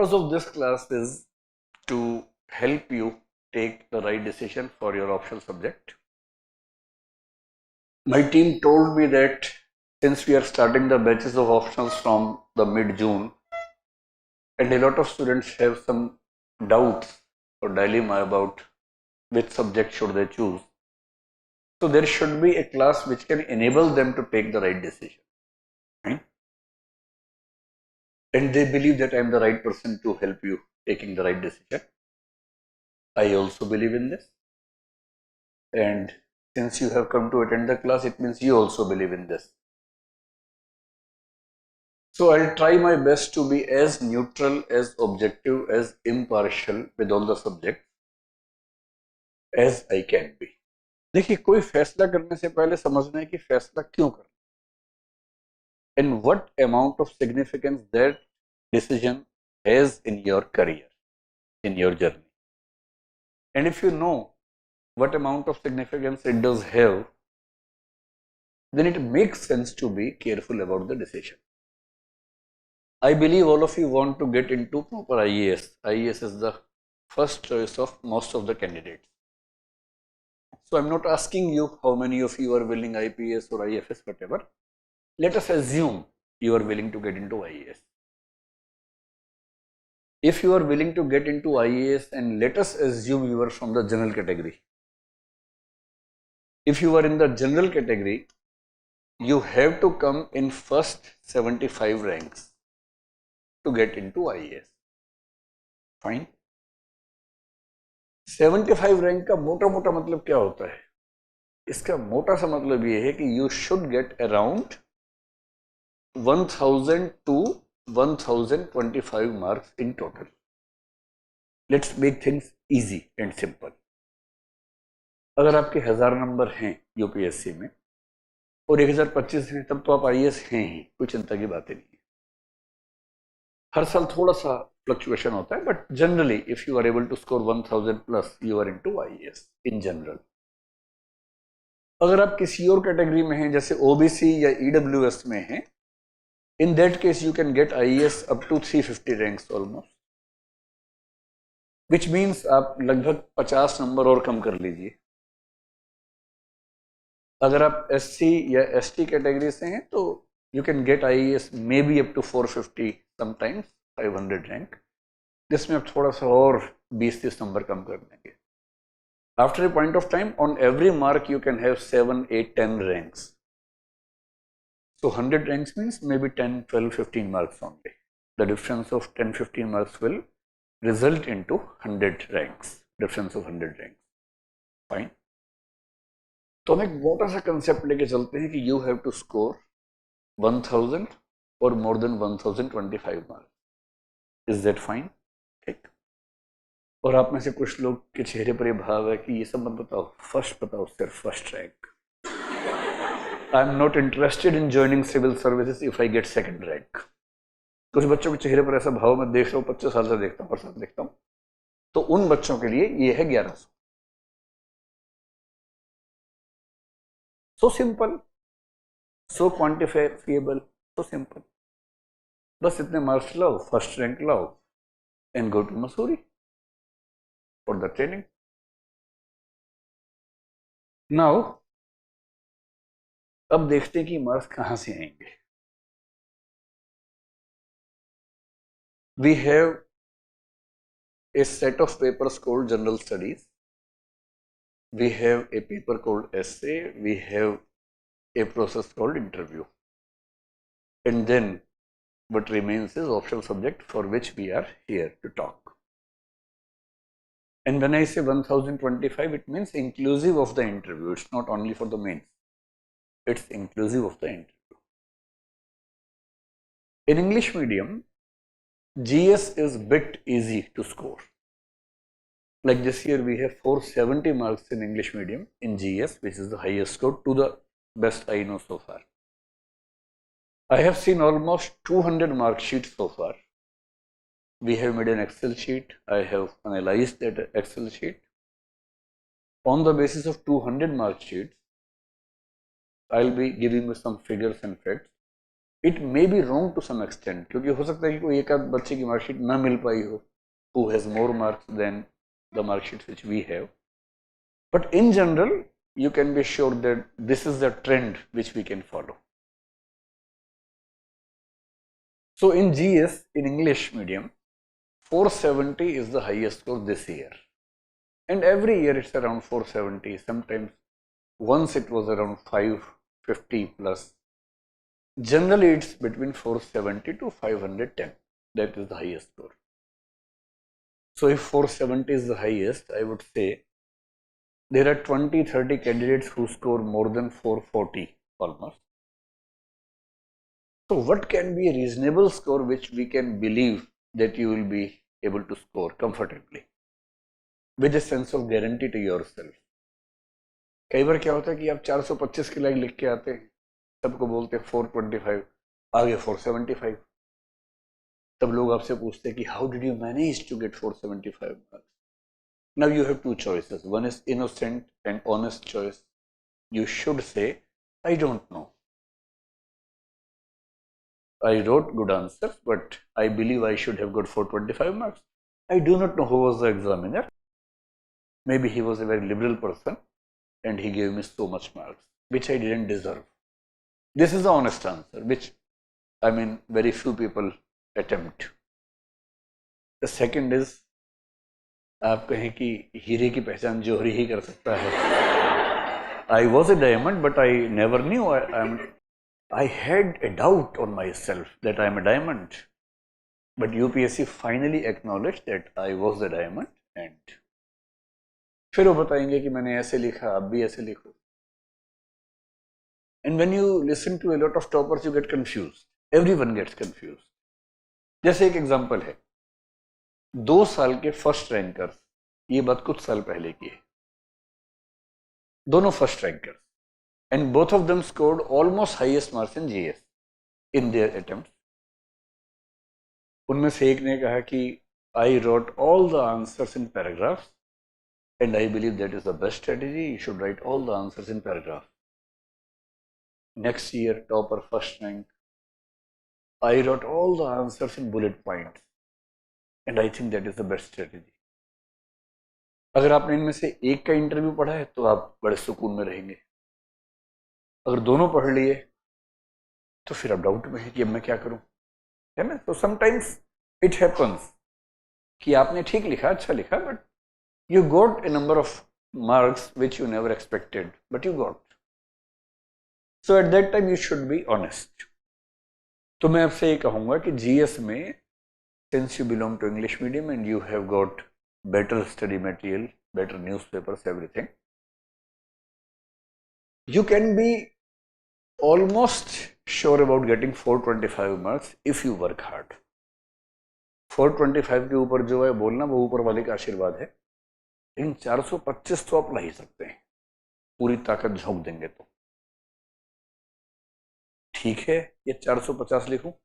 purpose of this class is to help you take the right decision for your optional subject. My team told me that since we are starting the batches of optionals from the mid-June, and a lot of students have some doubts or dilemma about which subject should they choose. So there should be a class which can enable them to take the right decision. Right? And they believe that I am the right person to help you taking the right decision. I also believe in this. And since you have come to attend the class, it means you also believe in this. So I'll try my best to be as neutral, as objective, as impartial with all the subjects as I can be. देखिए, कोई फैसला करने से पहले समझना है कि फैसला क्यों करना and what amount of significance that decision has in your career, in your journey. And if you know what amount of significance it does have, then it makes sense to be careful about the decision. I believe all of you want to get into proper IAS. IAS is the first choice of most of the candidates. So I'm not asking you how many of you are willing IPS or IFS, whatever. Let us assume you are willing to get into IAS. If you are willing to get into IAS, and let us assume you are from the general category. If you are in the general category, you have to come in first 75 ranks to get into IAS. Fine. 75 rank का मोटा मोटा मतलब क्या होता है? इसका मोटा सा मतलब ये है कि you should get around 1000 to 1025 marks in total. Let's make things easy and simple. अगर आपके 1000 नंबर हैं यूपीएससी में और 1025 हैं, तब तो आप आईएएस हैं ही, कोई चिंता की बात नहीं है. हर साल थोड़ा सा फ्लक्चुएशन होता है, but generally if you are able to score 1000 plus, you are into IAS in general. अगर आप किसी और कैटेगरी में हैं, जैसे ओबीसी या ईडब्ल्यूएस में हैं, in that case you can get IAS up to 350 ranks almost, which means आप लगभग 50 नंबर और कम कर लीजिए. अगर आप एससी या एसटी कैटेगरी से हैं तो you can get IAS maybe up to 450, sometimes 500 rank. जिसमें आप थोड़ा सा और 20-30 नंबर कम कर देंगे. After a point of time, on every mark you can have 7, 8, 10 ranks. So 100 ranks means maybe 10, 12, 15 marks only. The difference of 10, 15 marks will result into 100 ranks. Difference of 100 ranks. Fine. तो हम एक मोटा सा concept लेके चलते हैं कि you have to score 1000 or more than 1025 marks. Is that fine? ठीक. और आप में से कुछ लोग के चेहरे पर ये भाव है कि ये सब मत बताओ, फर्स्ट बताओ, सिर्फ first rank. I am not interested in joining civil services if I get second rank. कुछ बच्चों के चेहरे पर ऐसा भाव मैं देख रहा हूँ, 25 साल से देखता हूँ, परसाद देखता हूँ. तो उन बच्चों के लिए ये है 1100. So simple, so quantifiable, so simple. बस इतने मार्क्स लाओ, फर्स्ट रैंक लाओ and go to Mussoorie for the training. Now अब देखते हैं कि मार्क्स कहां से आएंगे. We have a set of papers called general studies. We have a paper called essay. We have a process called interview. And then what remains is optional subject for which we are here to talk. And when I say 1025, it means inclusive of the interview. It's not only for the mains. It's inclusive of the interview. In English medium, GS is bit easy to score. Like this year we have 470 marks in English medium in GS, which is the highest score to the best I know so far. I have seen almost 200 mark sheets so far. We have made an Excel sheet. I have analyzed that Excel sheet. On the basis of 200 mark sheets, I'll be giving you some figures and facts. It may be wrong to some extent, क्योंकि हो सकता है कि कोई एक आध बच्चे की मार्कशीट ना मिल पाई हो who has more marks than the mark sheets which we have. But in general, you can be sure that this is the trend which we can follow. So in GS, in English medium, 470 is the highest score this year. And every year it's around 470. Sometimes once it was around 550 plus. Generally it's between 470 to 510. That is the highest score. So if 470 is the highest, I would say there are 20-30 candidates who score more than 440 almost. So what can be a reasonable score which we can believe that you will be able to score comfortably with a sense of guarantee to yourself? कई बार क्या होता है कि आप 425 की line लिख के आते हैं, सबको बोलते हैं 425, आगे 475, तब लोग आपसे पूछते हैं कि how did you manage to get 475 marks? Now you have two choices. One is innocent and honest choice. You should say, I don't know. I wrote good answers, but I believe I should have got 425 marks. I do not know who was the examiner. Maybe he was a very liberal person and he gave me so much marks, which I didn't deserve. This is the honest answer, which I mean very few people attempt. The second is, आप कहें कि हीरे की पहचान जौहरी ही कर सकता है. I was a diamond, but I never knew. I had a doubt on myself that I am a diamond. But UPSC finally acknowledged that I was a diamond, and फिर वो बताएंगे कि मैंने ऐसे लिखा, आप भी ऐसे लिखो. And when you listen to a lot of toppers, you get confused. Everyone gets confused. जैसे एक एग्जाम्पल है, 2 साल के फर्स्ट रैंकर्स, ये बात कुछ साल पहले की है, दोनों first rankers, and both of them scored almost highest marks in GS in their attempt. उनमें से एक ने कहा कि I wrote all the answers in paragraphs and I believe that is the best strategy, you should write all the answers in paragraph. Next year topper first rank, I wrote all the answers in bullet points and I think that is the best strategy. अगर आपने इनमें से एक का interview पढ़ा है तो आप बड़े सुकून में रहेंगे. अगर दोनों पढ़ लिए तो फिर आप डाउट में है कि अब मैं क्या करूं, है ना. तो समटाइम्स इट हैपन्स कि आपने ठीक लिखा, अच्छा लिखा, but you got a number of marks which you never expected, but you got. So eight that time you should be honest. तो मैं आपसे ये कहूँगा कि जीएस में, since you belong to English medium and you have got better study material, better newspapers, everything, you can be almost sure about getting 425 marks if you work hard. 425 के ऊपर जो है बोलना वो ऊपर वाले का आशीर्वाद है, लेकिन 425 तो आप ला ही सकते हैं, पूरी ताकत झोंक देंगे तो. ठीक है, ये 450 लिखूं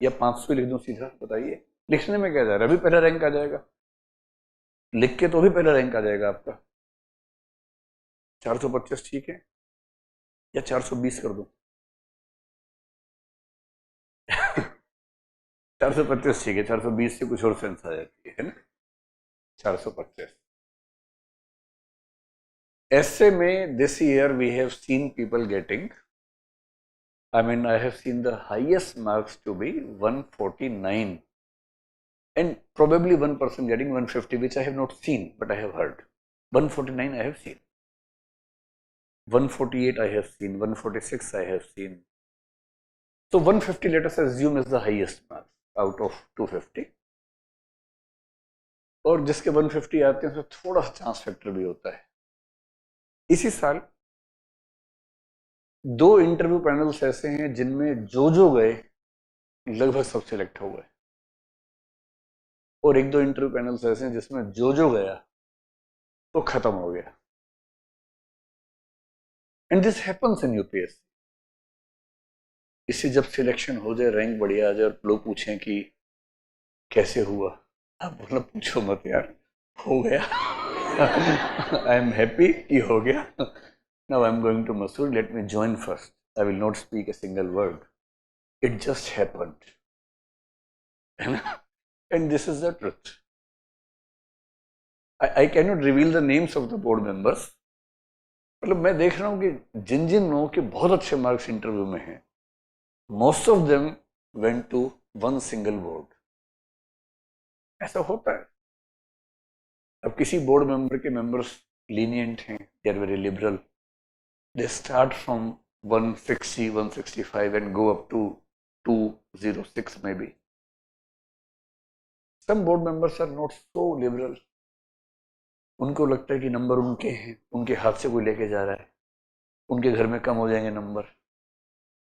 या 500 लिख दूं सीधा, बताइए. लिखने में क्या जा रहा है, अभी पहला रैंक आ जाएगा, लिख के तो भी पहला रैंक आ जाएगा आपका. 425 ठीक है या 420 कर दूं? 425 ठीक है, 420 से कुछ और सेंस आ जाती है ना. 425 ऐसे में this year we have seen people getting, I mean, I have seen the highest marks to be 149 and probably one person getting 150, which I have not seen, but I have heard. 149 I have seen. 148 I have seen. 146 I have seen. So 150 let us assume is the highest marks out of 250. और जिसके 150 आते हैं तो थोड़ा सा chance factor भी होता है. इसी साल 2 इंटरव्यू पैनल्स ऐसे हैं जिनमें जो गए लगभग सब सिलेक्ट हो गए, और 1-2 इंटरव्यू पैनल्स ऐसे हैं जिसमें जो गया तो खत्म हो गया. And this happens in UPSC. इससे जब सिलेक्शन हो जाए, रैंक बढ़िया आ जाए और लोग पूछें कि कैसे हुआ, आप बोलना पूछो मत यार, हो गया. आई एम हैप्पी कि हो गया. Now I am going to Masood. Let me join first. I will not speak a single word. It just happened. And this is the truth. I cannot reveal the names of the board members. मतलब मैं देख रहा हूँ कि जिन जिन लोगों के बहुत अच्छे मार्क्स इंटरव्यू में हैं, most of them went to one single board. ऐसा होता है. अब किसी बोर्ड मेंबर के मेंबर्स लीनियंट हैं, they are very liberal, they start from 160, 165 and go up to 206 maybe. Some board members are not so liberal. उनको लगता है कि नंबर उनके हैं, उनके हाथ से कोई लेके जा रहा है, उनके घर में कम हो जाएंगे नंबर,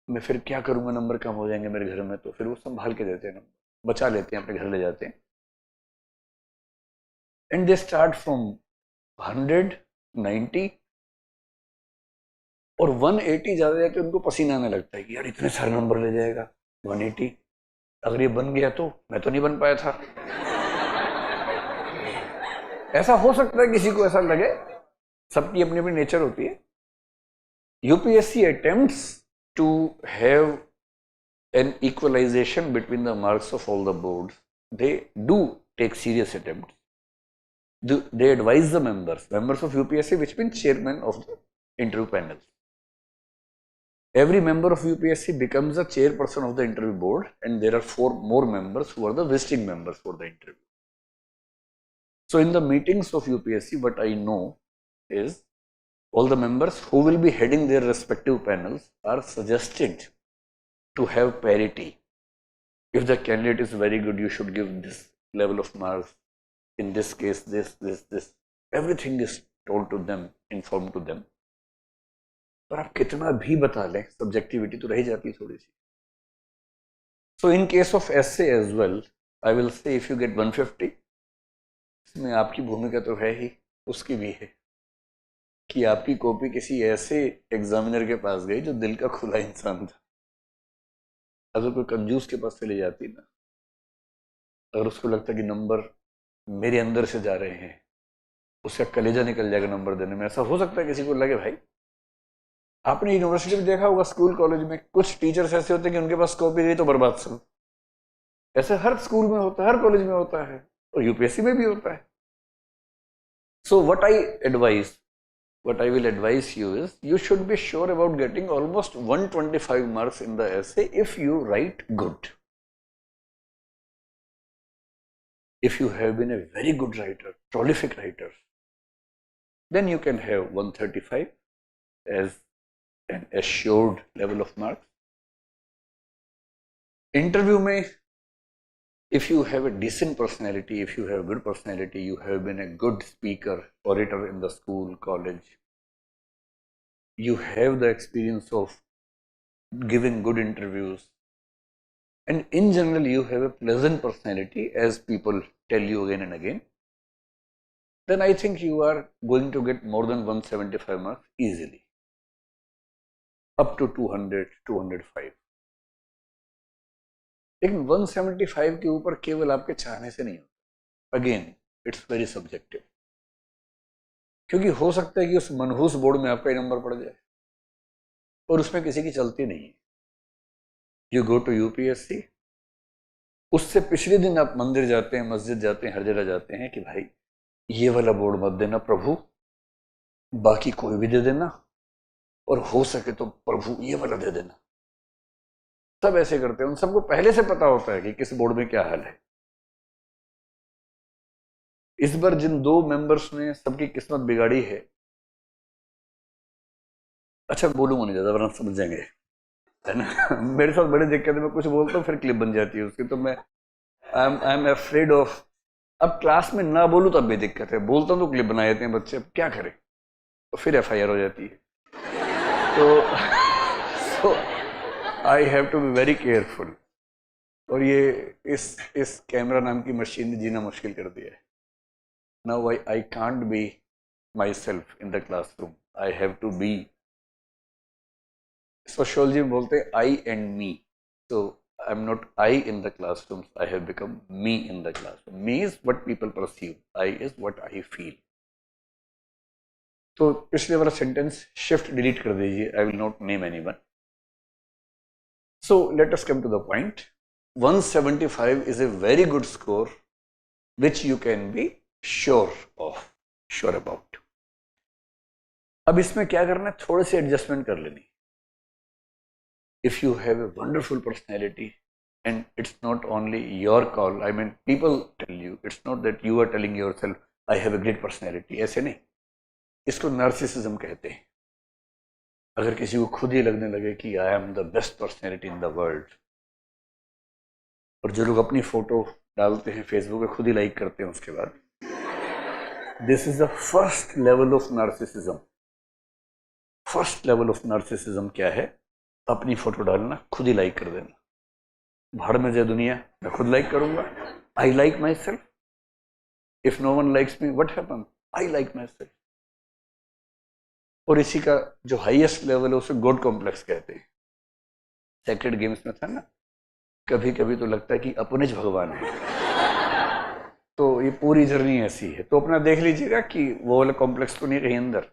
मैं फिर क्या करूंगा, नंबर कम हो जाएंगे मेरे घर में, तो फिर वो संभाल के देते हैं, नंबर बचा लेते हैं, अपने घर ले जाते हैं. एंड दे स्टार्ट फ्रॉम 100, 90 और 180 ज्यादा जाके उनको पसीना आने लगता है कि यार इतने सारे नंबर ले जाएगा 180, अगर ये बन गया तो मैं तो नहीं बन पाया था. ऐसा हो सकता है किसी को ऐसा लगे, सबकी अपनी अपनी नेचर होती है. UPSC attempts to have an equalization between the marks of all the boards. They do take serious attempts. They advise the members of UPSC, which means chairman of the interview panel. Every member of UPSC becomes a chairperson of the interview board, and there are 4 more members who are the visiting members for the interview. So in the meetings of UPSC, what I know is all the members who will be heading their respective panels are suggested to have parity. If the candidate is very good, you should give this level of marks. In this case, this. Everything is told to them, informed to them. पर आप कितना भी बता लें, subjectivity तो रह जाती है थोड़ी सी. So in case of essay as well, I will say if you get 150, इसमें आपकी भूमिका तो है ही, उसकी भी है कि आपकी कॉपी किसी ऐसे एग्जामिनर के पास गई जो दिल का खुला इंसान था. अगर कोई कंजूस के पास चली जाती ना, अगर उसको लगता कि नंबर मेरे अंदर से जा रहे हैं, उसका कलेजा निकल जाएगा नंबर देने में. ऐसा हो सकता है किसी को लगे. भाई आपने यूनिवर्सिटी में देखा होगा, स्कूल कॉलेज में कुछ टीचर्स ऐसे होते हैं कि उनके पास कॉपी गई तो बर्बाद सब. ऐसे हर स्कूल में होता है, हर कॉलेज में होता है, और यूपीएससी में भी होता है. So what I will advise you is you should be sure about getting almost 125 marks in the essay if you write good. If you have been a very good writer, prolific writer, then you can have 135 as an assured level of marks. Interview mein, if you have a decent personality, if you have good personality, you have been a good speaker, orator in the school, college, you have the experience of giving good interviews, and in general you have a pleasant personality, as people tell you again and again, then I think you are going to get more than 175 marks easily, up to 200, 205. लेकिन 175 के ऊपर केवल आपके चाहने से नहीं होता. Again it's very subjective, क्योंकि हो सकता है कि उस मनहूस बोर्ड में आपका ही नंबर पड़ जाए और उसमें किसी की चलती नहीं है. यू गो टू यूपीएससी, उससे पिछले दिन आप मंदिर जाते हैं, मस्जिद जाते हैं, हर जगह जाते हैं कि भाई ये वाला बोर्ड मत देना प्रभु, बाकी कोई भी दे देना, और हो सके तो प्रभु ये वाला दे देना. सब ऐसे करते हैं. उन सबको पहले से पता होता है कि किस बोर्ड में क्या हाल है. इस बार जिन 2 मेंबर्स ने सबकी किस्मत बिगाड़ी है, अच्छा बोलूंगा नहीं ज्यादा वरना समझ जाएंगे, है ना. मेरे साथ बड़ी दिक्कत है, मैं कुछ बोलता हूँ फिर क्लिप बन जाती है उसकी, तो मैं आई एम अफ्रेड ऑफ. अब क्लास में ना बोलूँ तब भी दिक्कत है, बोलता हूँ तो क्लिप बना देते हैं बच्चे, अब क्या करें, तो फिर एफआईआर हो जाती है. तो I have to be very careful. और ये इस कैमरा नाम की मशीन ने जीना मुश्किल कर दिया है. Now I can't be myself in the classroom, I have to be. Sociology में बोलते हैं I and me. So I am not I in the classroom, I have become me in the classroom. Me is what people perceive, I is what I feel. तो पिछले वाला sentence shift delete कर दीजिए, I will not name anyone. So let us come to the point. 175 is a very good score which you can be sure about. अब इसमें क्या करना है, थोड़ी सी एडजस्टमेंट कर लेनी. If you have a wonderful personality and it's not only your call, I mean people tell you, it's not that you are telling yourself I have a great personality. ऐसे नहीं, इसको नार्सिसिज्म कहते हैं. अगर किसी को खुद ही लगने लगे कि I am the best personality in the world, और जो लोग अपनी फोटो डालते हैं फेसबुक पे खुद ही लाइक करते हैं उसके बाद, this is the first level of narcissism. First level of narcissism क्या है? अपनी फोटो डालना, खुद ही लाइक कर देना. भाड़ में जाए दुनिया, मैं खुद लाइक करूंगा. I like myself. If no one likes me what happen? I like myself. और इसी का जो हाईएस्ट लेवल है उसे गॉड कॉम्प्लेक्स कहते हैं. सेक्रेड गेम्स में था ना, कभी कभी तो लगता है कि अपने ज भगवान है. तो ये पूरी जर्नी ऐसी है. तो अपना देख लीजिएगा कि वो वाला कॉम्प्लेक्स तो नहीं कहीं अंदर.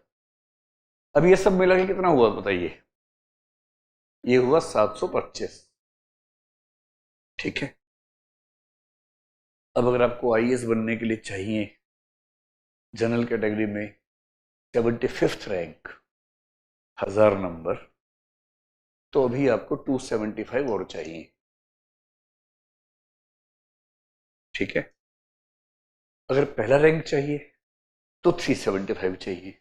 अब ये सब मिला के कितना हुआ बताइए? ये हुआ 725. ठीक है. अब अगर आपको आईएएस बनने के लिए चाहिए जनरल कैटेगरी में 75th रैंक, 1000 नंबर, तो अभी आपको 275 और चाहिए. ठीक है. अगर पहला रैंक चाहिए तो 375 चाहिए.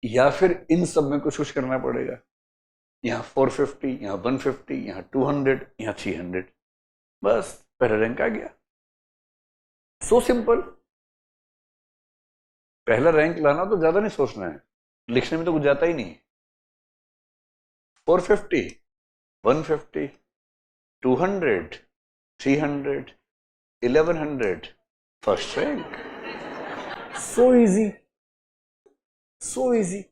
या फिर इन सब में कुछ करना पड़ेगा. यहाँ 450, यहाँ 150, यहाँ 200, यहाँ 300, बस पहला रैंक आ गया. So simple. पहला रैंक लाना तो ज्यादा नहीं सोचना है, लिखने में तो कुछ जाता ही नहीं. 450, 150, 200, 300, 1100, first rank. So easy, so easy.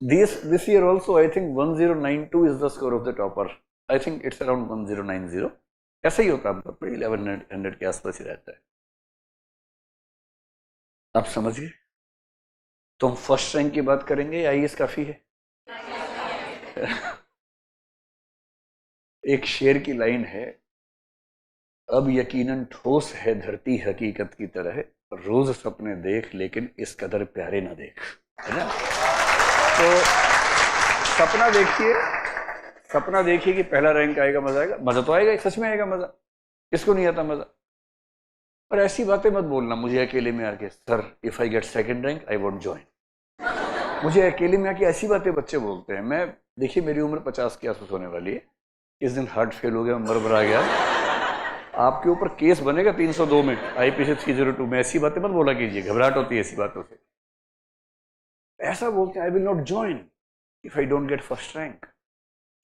This year also I think 1092 is the score of the topper. I think it's around 1090. ऐसा ही होता है, 1100 के आसपास ही रहता है. आप समझिए. तो हम फर्स्ट रैंक की बात करेंगे या आईएएस काफी है? एक शेर की लाइन है, अब यकीनन ठोस है धरती हकीकत की तरह, रोज सपने देख लेकिन इस कदर प्यारे ना देख. है ना? तो सपना देखिए कि पहला रैंक आएगा, मजा आएगा. मजा तो आएगा, सच में आएगा मजा. किसको नहीं आता मजा? और ऐसी बातें मत बोलना मुझे अकेले में आके, sir if I get second rank I won't join. मुझे अकेले में आके ऐसी बातें बच्चे बोलते हैं. मैं देखिए मेरी उम्र 50 के आसपास होने वाली है. इस दिन हार्ट फेल हो गया, मरमरा गया. आपके ऊपर केस बनेगा 302 में, आईपीसी 302 में. ऐसी बातें मत बोला कीजिए, घबराहट होती है ऐसी बातों से. ऐसा बोलते हैं I will not join if I don't get first rank.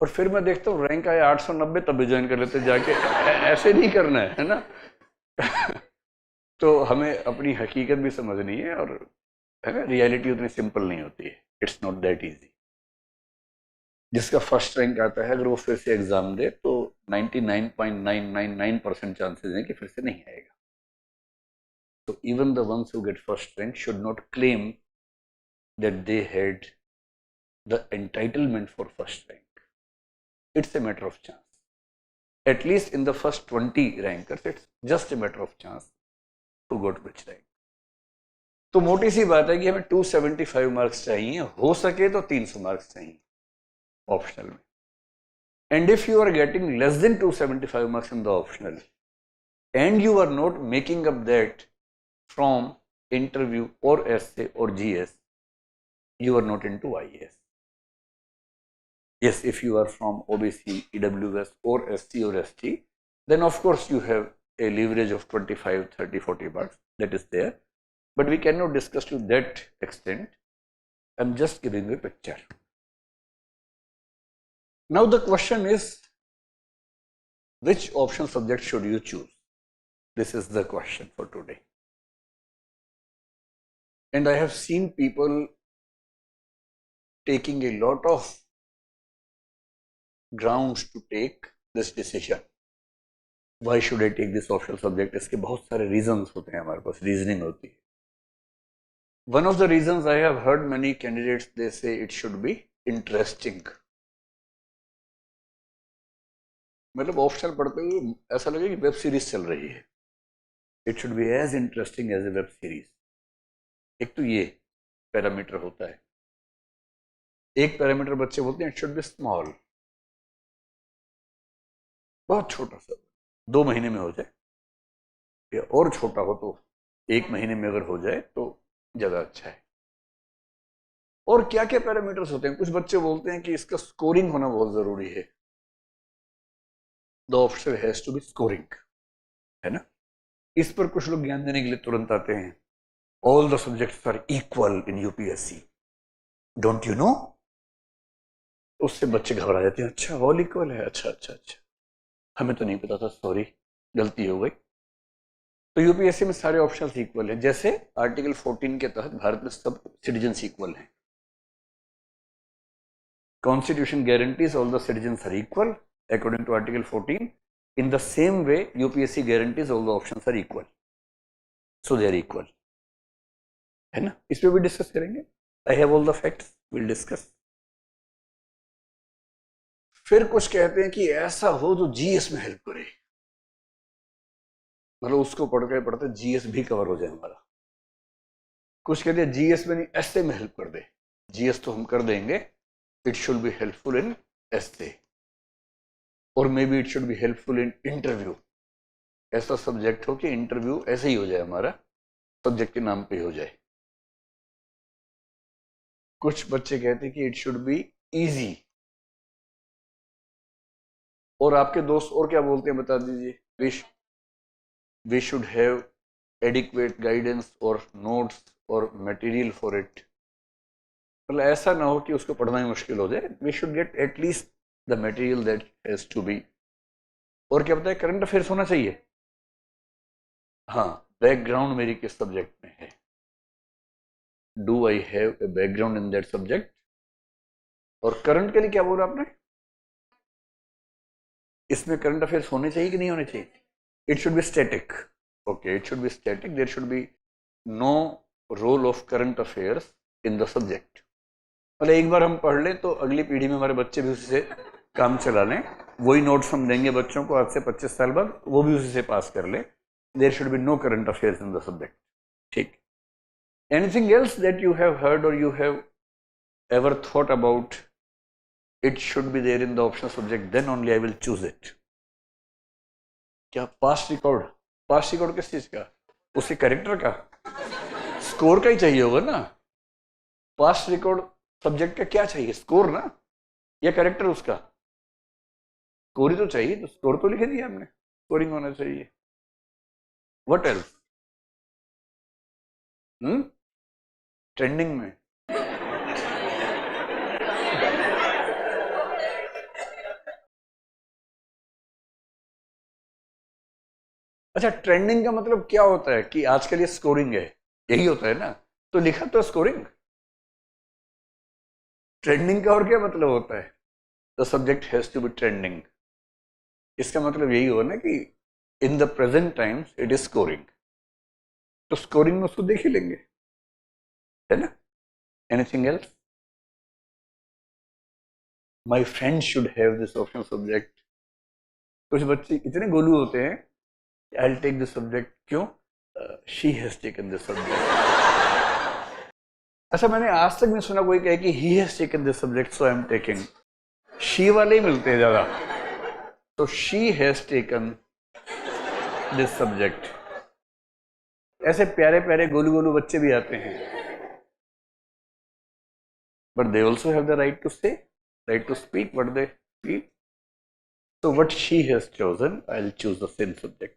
और फिर मैं देखता हूँ रैंक आया 890, तब भी ज्वाइन कर लेते जाके. ऐसे नहीं करना है ना. तो हमें अपनी हकीकत भी समझनी है, और है ना, रियलिटी उतनी सिंपल नहीं होती है. It's not that easy. जिसका फर्स्ट रैंक आता है अगर वो फिर से एग्जाम दे तो 99.999% चांसेस हैं कि फिर से नहीं आएगा. तो even the ones who get first rank should not claim that they had the entitlement for first rank. It's a matter of chance. At least in the first 20 rankers it's just a matter of chance to go to which rank. तो मोटी सी बात है कि हमें 275 marks चाहिए, हो सके तो 300 मार्क्स चाहिए ऑप्शनल में. And if you are getting less than 275 marks in the optional and you are not making up that from interview or essay or GS, you are not into IAS. Yes, if you are from OBC, EWS or SC or ST, then of course you have a leverage of 25, 30, 40 marks. That is there. But we cannot discuss to that extent. I'm just giving you a picture. Now the question is, which option subject should you choose? This is the question for today. And I have seen people taking a lot of grounds to take this decision. Why should I take this optional subject? इसके बहुत सारे reasons होते हैं हमारे पास, reasoning होती है. One of the reasons I have heard many candidates, they say it should be interesting, मतलब optional पढ़ते हुए ऐसा लगे कि वेब सीरीज चल रही है। It should be as interesting as a web series. एक तो ये पैरामीटर होता है। एक पैरामीटर बच्चे बोलते हैं इट शुड बी स्मॉल, बहुत छोटा सा, 2 महीने में हो जाए, या और छोटा हो तो 1 महीने में अगर हो जाए तो ज्यादा अच्छा है। और क्या क्या पैरामीटर्स होते हैं, कुछ बच्चे बोलते हैं कि इसका स्कोरिंग होना बहुत जरूरी है। The option has to be scoring, है ना। इस पर कुछ लोग ज्ञान देने के लिए तुरंत आते हैं, all the subjects are equal in UPSC, don't you know. उससे बच्चे घबरा जाते हैं, अच्छा ऑल इक्वल है, अच्छा अच्छा अच्छा, हमें तो नहीं पता था, सॉरी गलती हो गई। तो यूपीएससी में सारे ऑप्शंस इक्वल है, जैसे आर्टिकल 14 के तहत भारत में सब सिटीजन्स इक्वल हैं। Constitution guarantees all the citizens are equal according to article 14। In the same way UPSC guarantees all the options are equal, so they are equal, है ना। इस पे भी डिस्कस करेंगे। I have all the facts, will discuss. फिर कुछ कहते हैं कि ऐसा हो जो जीएस में हेल्प करे, मतलब उसको पढ़ते पढ़ते जीएस भी कवर हो जाए हमारा। कुछ कहते हैं जीएस में नहीं, एसए में हेल्प कर दे। जीएस तो हम कर देंगे, it should be helpful in essay, और may be it should be helpful in interview. ऐसा सब्जेक्ट हो कि इंटरव्यू ऐसे ही हो जाए, हमारा सब्जेक्ट के नाम पे हो जाए। कुछ बच्चे कहते हैं कि इट शुड बी इजी। और आपके दोस्त और क्या बोलते हैं बता दीजिए। We should have adequate guidance और नोट्स और मटेरियल फॉर इट। मतलब ऐसा ना हो कि उसको पढ़ना ही मुश्किल हो जाए, we should get at least the material that has to be. और क्या बताए, करंट अफेयर्स होना चाहिए। हाँ, बैकग्राउंड मेरी किस सब्जेक्ट में है, do I have a background in that subject. और करंट के लिए क्या बोला आपने, इसमें करंट अफेयर्स होने चाहिए कि नहीं होने चाहिए। It should be static, okay, it should be static, there should be no role of current affairs in the subject. मतलब एक बार हम पढ़ लें तो अगली पीढ़ी में हमारे बच्चे भी उसी से काम चला लें। वही नोट्स हम देंगे बच्चों को आज से 25 साल बाद, वो भी उसी से पास कर ले। There should be no current affairs in the subject, ठीक। Anything else that you have heard और you have ever thought about, it should be there in the optional subject, then only I will choose it। क्या past record, past record किस चीज का, उसके character का, score का ही चाहिए होगा ना। पास्ट रिकॉर्ड सब्जेक्ट का क्या चाहिए, स्कोर ना, या कैरेक्टर उसका। स्कोर ही तो चाहिए, तो स्कोर तो लिखे दिया हमने, स्कोरिंग होना चाहिए। व्हाट एल्स, ट्रेंडिंग में। अच्छा, ट्रेंडिंग का मतलब क्या होता है कि आजकल ये स्कोरिंग है, यही होता है ना। तो लिखा तो स्कोरिंग, ट्रेंडिंग का और क्या मतलब होता है, the subject has to be trending. इसका मतलब यही हुआ ना कि in the present times it is scoring, तो स्कोरिंग में उसको देख ही लेंगे, है ना। Anything else, my friend should have this option subject. कुछ बच्चे इतने गोलू होते हैं, I will take this subject, क्यों, she has taken this subject. अच्छा, मैंने आज तक नहीं सुना कोई कहे कि he has taken this subject so I am taking. She वाले ही मिलते हैं ज्यादा, तो she has taken this subject. ऐसे प्यारे प्यारे गोलू गोलू बच्चे भी आते हैं, but they also have the right to say, right to speak what they feel. So what she has chosen, I'll choose the same subject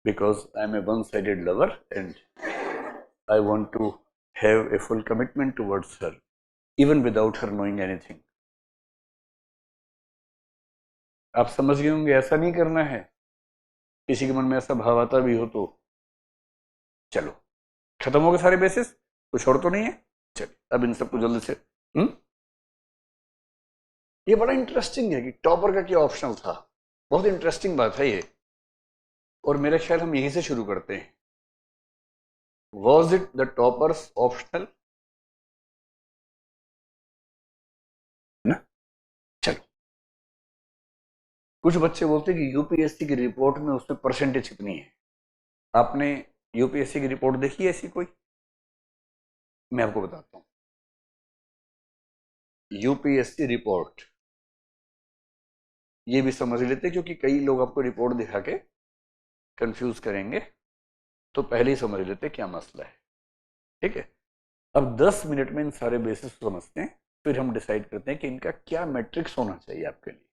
because I'm a one-sided lover and I want to have a full commitment towards her, even without her knowing anything. आप समझ गए होंगे, ऐसा नहीं करना है। किसी के मन में ऐसा भाव आता भी हो तो चलो, खत्म हो गए सारे बेसिस, कुछ और तो नहीं है। चलिए अब इन सबको जल्दी से ये बड़ा इंटरेस्टिंग है कि टॉपर का क्या ऑप्शनल था, बहुत इंटरेस्टिंग बात है ये। और मेरा ख्याल हम यहीं से शुरू करते हैं। Was it the toppers optional? कुछ बच्चे बोलते हैं कि यूपीएससी की रिपोर्ट में उसमें परसेंटेज कितनी है। आपने यूपीएससी की रिपोर्ट देखी है ऐसी कोई? मैं आपको बताता हूं। यूपीएससी रिपोर्ट ये भी समझ लेते हैं, क्योंकि कई लोग आपको रिपोर्ट दिखा के कंफ्यूज करेंगे, तो पहले ही समझ लेते हैं क्या मसला है। ठीक है, अब 10 मिनट में इन सारे बेसिस समझते हैं, फिर हम डिसाइड करते हैं कि इनका क्या मैट्रिक्स होना चाहिए आपके लिए,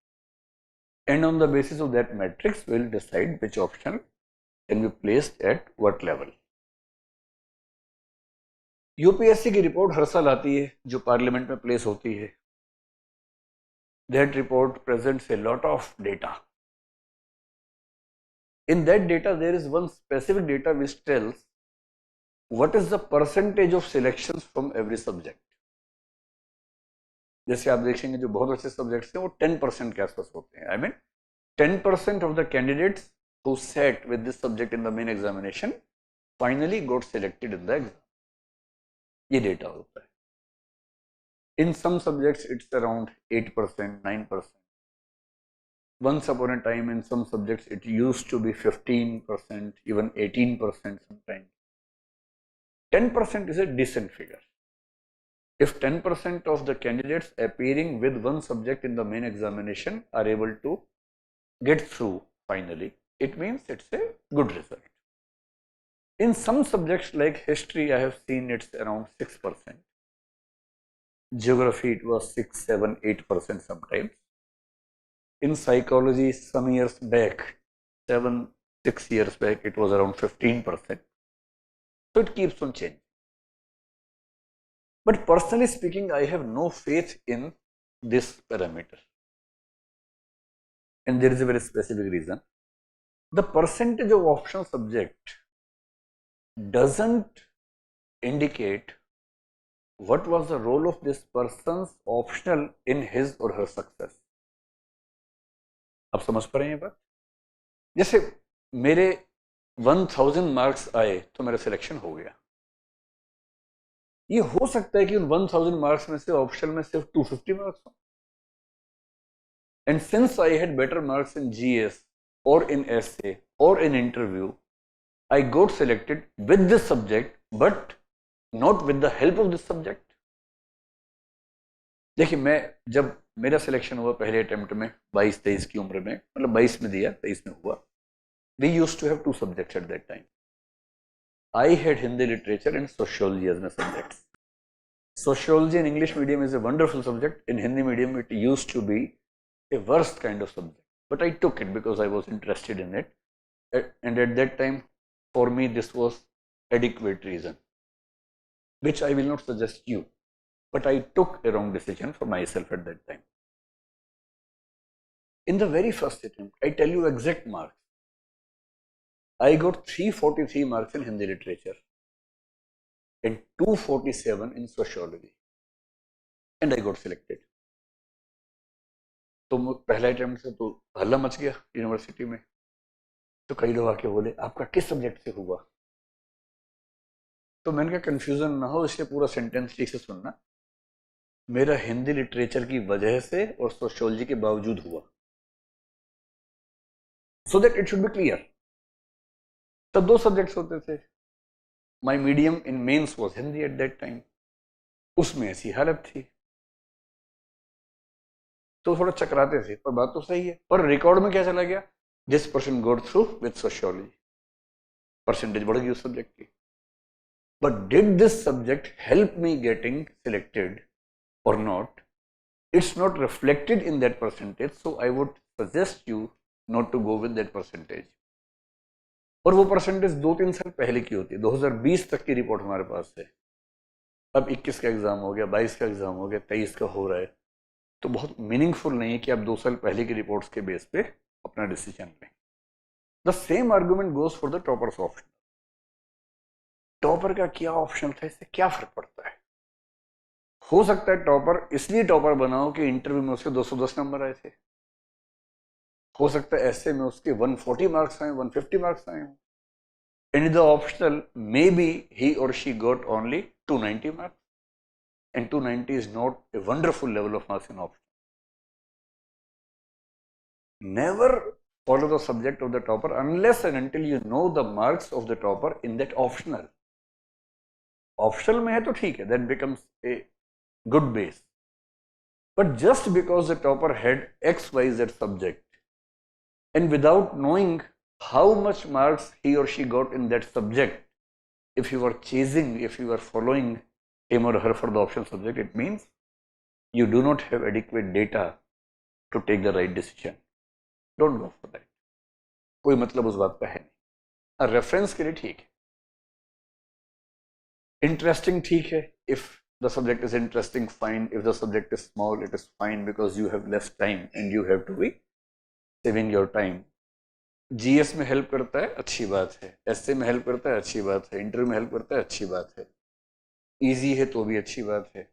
and on the basis of that matrix will decide which option can be placed at what level. UPSC की रिपोर्ट हर साल आती है, जो पार्लियामेंट में प्लेस होती है। That report presents a lot of data. In that data, there is one specific data which tells what is the percentage of selections from every subject. जैसे आप देखेंगे जो बहुत अच्छे सब्जेक्ट्स हैं वो 10% के आसपास होते हैं. I mean 10% of the candidates who sat with this subject in the main examination finally got selected in the exam. ये डेटा होता है. In some subjects it's around 8%, 9%. Once upon a time in some subjects it used to be 15%, even 18% sometimes. 10% is a decent figure. If 10% of the candidates appearing with one subject in the main examination are able to get through finally, it means it's a good result. In some subjects like history, I have seen it's around 6%. Geography, it was 6, 7, 8% sometimes. In psychology, some years back, 7, 6 years back, it was around 15%. So it keeps on changing. But personally speaking, I have no faith in this parameter. And there is a very specific reason. The percentage of optional subject doesn't indicate what was the role of this person's optional in his or her success. आप समझ पा रहे हैं ये बात? जैसे मेरे 1000 marks आए तो मेरा सिलेक्शन हो गया. ये हो सकता है कि उन 1000 मार्क्स में से ऑप्शनल में सिर्फ 250 मार्क्स हो. And since I had better marks in GS or in essay or in interview, I got selected with this subject, but not with the help of this subject. देखिए, मैं जब मेरा selection हुआ पहले attempt में 22-23 की उम्र में, मतलब 22 में दिया, 23 में हुआ. We used to have 2 subjects at that time. I had Hindi literature and sociology as my subjects. Sociology in English medium is a wonderful subject. In Hindi medium, it used to be a worst kind of subject. But I took it because I was interested in it. And at that time, for me, this was adequate reason, which I will not suggest you. But I took a wrong decision for myself at that time. In the very first attempt, I tell you exact marks. I got 343 marks in Hindi literature and 247 in sociology, and I got selected. तो पहला attempt से तो हल्ला much गया university में. तो कई लोग आके बोले आपका किस सब्जेक्ट से हुआ? तो मैंने कहा कंफ्यूजन ना हो, इसलिए पूरा सेंटेंस ठीक से सुनना. मेरा हिंदी लिटरेचर की वजह से और सोशियोलॉजी के बावजूद हुआ, so that it should be clear. तब 2 सब्जेक्ट्स होते थे. My medium in mains was Hindi at that time. उसमें ऐसी हालत थी, तो थोड़ा चकराते थे, पर बात तो सही है. पर रिकॉर्ड में क्या चला गया? दिस पर्सन गोड थ्रू विद सोशियोलॉजी. परसेंटेज बढ़ गई उस सब्जेक्ट की. But did this subject help me getting selected or not? It's not reflected in that percentage, so I would suggest you not to go with that percentage. और वो percentage 2-3 साल पहले की होती है. 2020 तक की रिपोर्ट हमारे पास है. अब 21 का एग्जाम हो गया, 22 का एग्जाम हो गया, 23 का हो रहा है. तो बहुत मीनिंगफुल नहीं है कि आप 2 साल पहले की रिपोर्ट्स के बेस पे अपना डिसीजन लें. The same argument goes for the toppers option. Topper का क्या ऑप्शन था, इससे क्या फर्क पड़ता है? हो सकता है टॉपर इसलिए टॉपर बनाओ कि इंटरव्यू में उसके 210 नंबर आए थे. हो सकता है ऐसे में उसके 140 मार्क्स आए, 150 मार्क्स आए हों. In the optional, maybe he or she got only 290 marks, and 290 is not a wonderful level of marks in optional. Never follow the subject of the topper unless and until you know the marks of the topper in that optional. Optional में है तो ठीक है, that becomes a good base. But just because the topper had X, Y, Z subject, and without knowing how much marks he or she got in that subject, if you are chasing, if you are following him or her for the optional subject, it means you do not have adequate data to take the right decision. Don't go for that. कोई मतलब उस बात का है नहीं. Reference के लिए ठीक है, इंटरेस्टिंग ठीक है. If the subject is interesting, fine. If the subject is small, it is fine because you have less time and you have to be saving your time. GS में हेल्प करता है, अच्छी बात है. एसए में help करता है, अच्छी बात है. इंटरव्यू में हेल्प करता है, अच्छी बात है. ईजी है तो भी अच्छी बात है.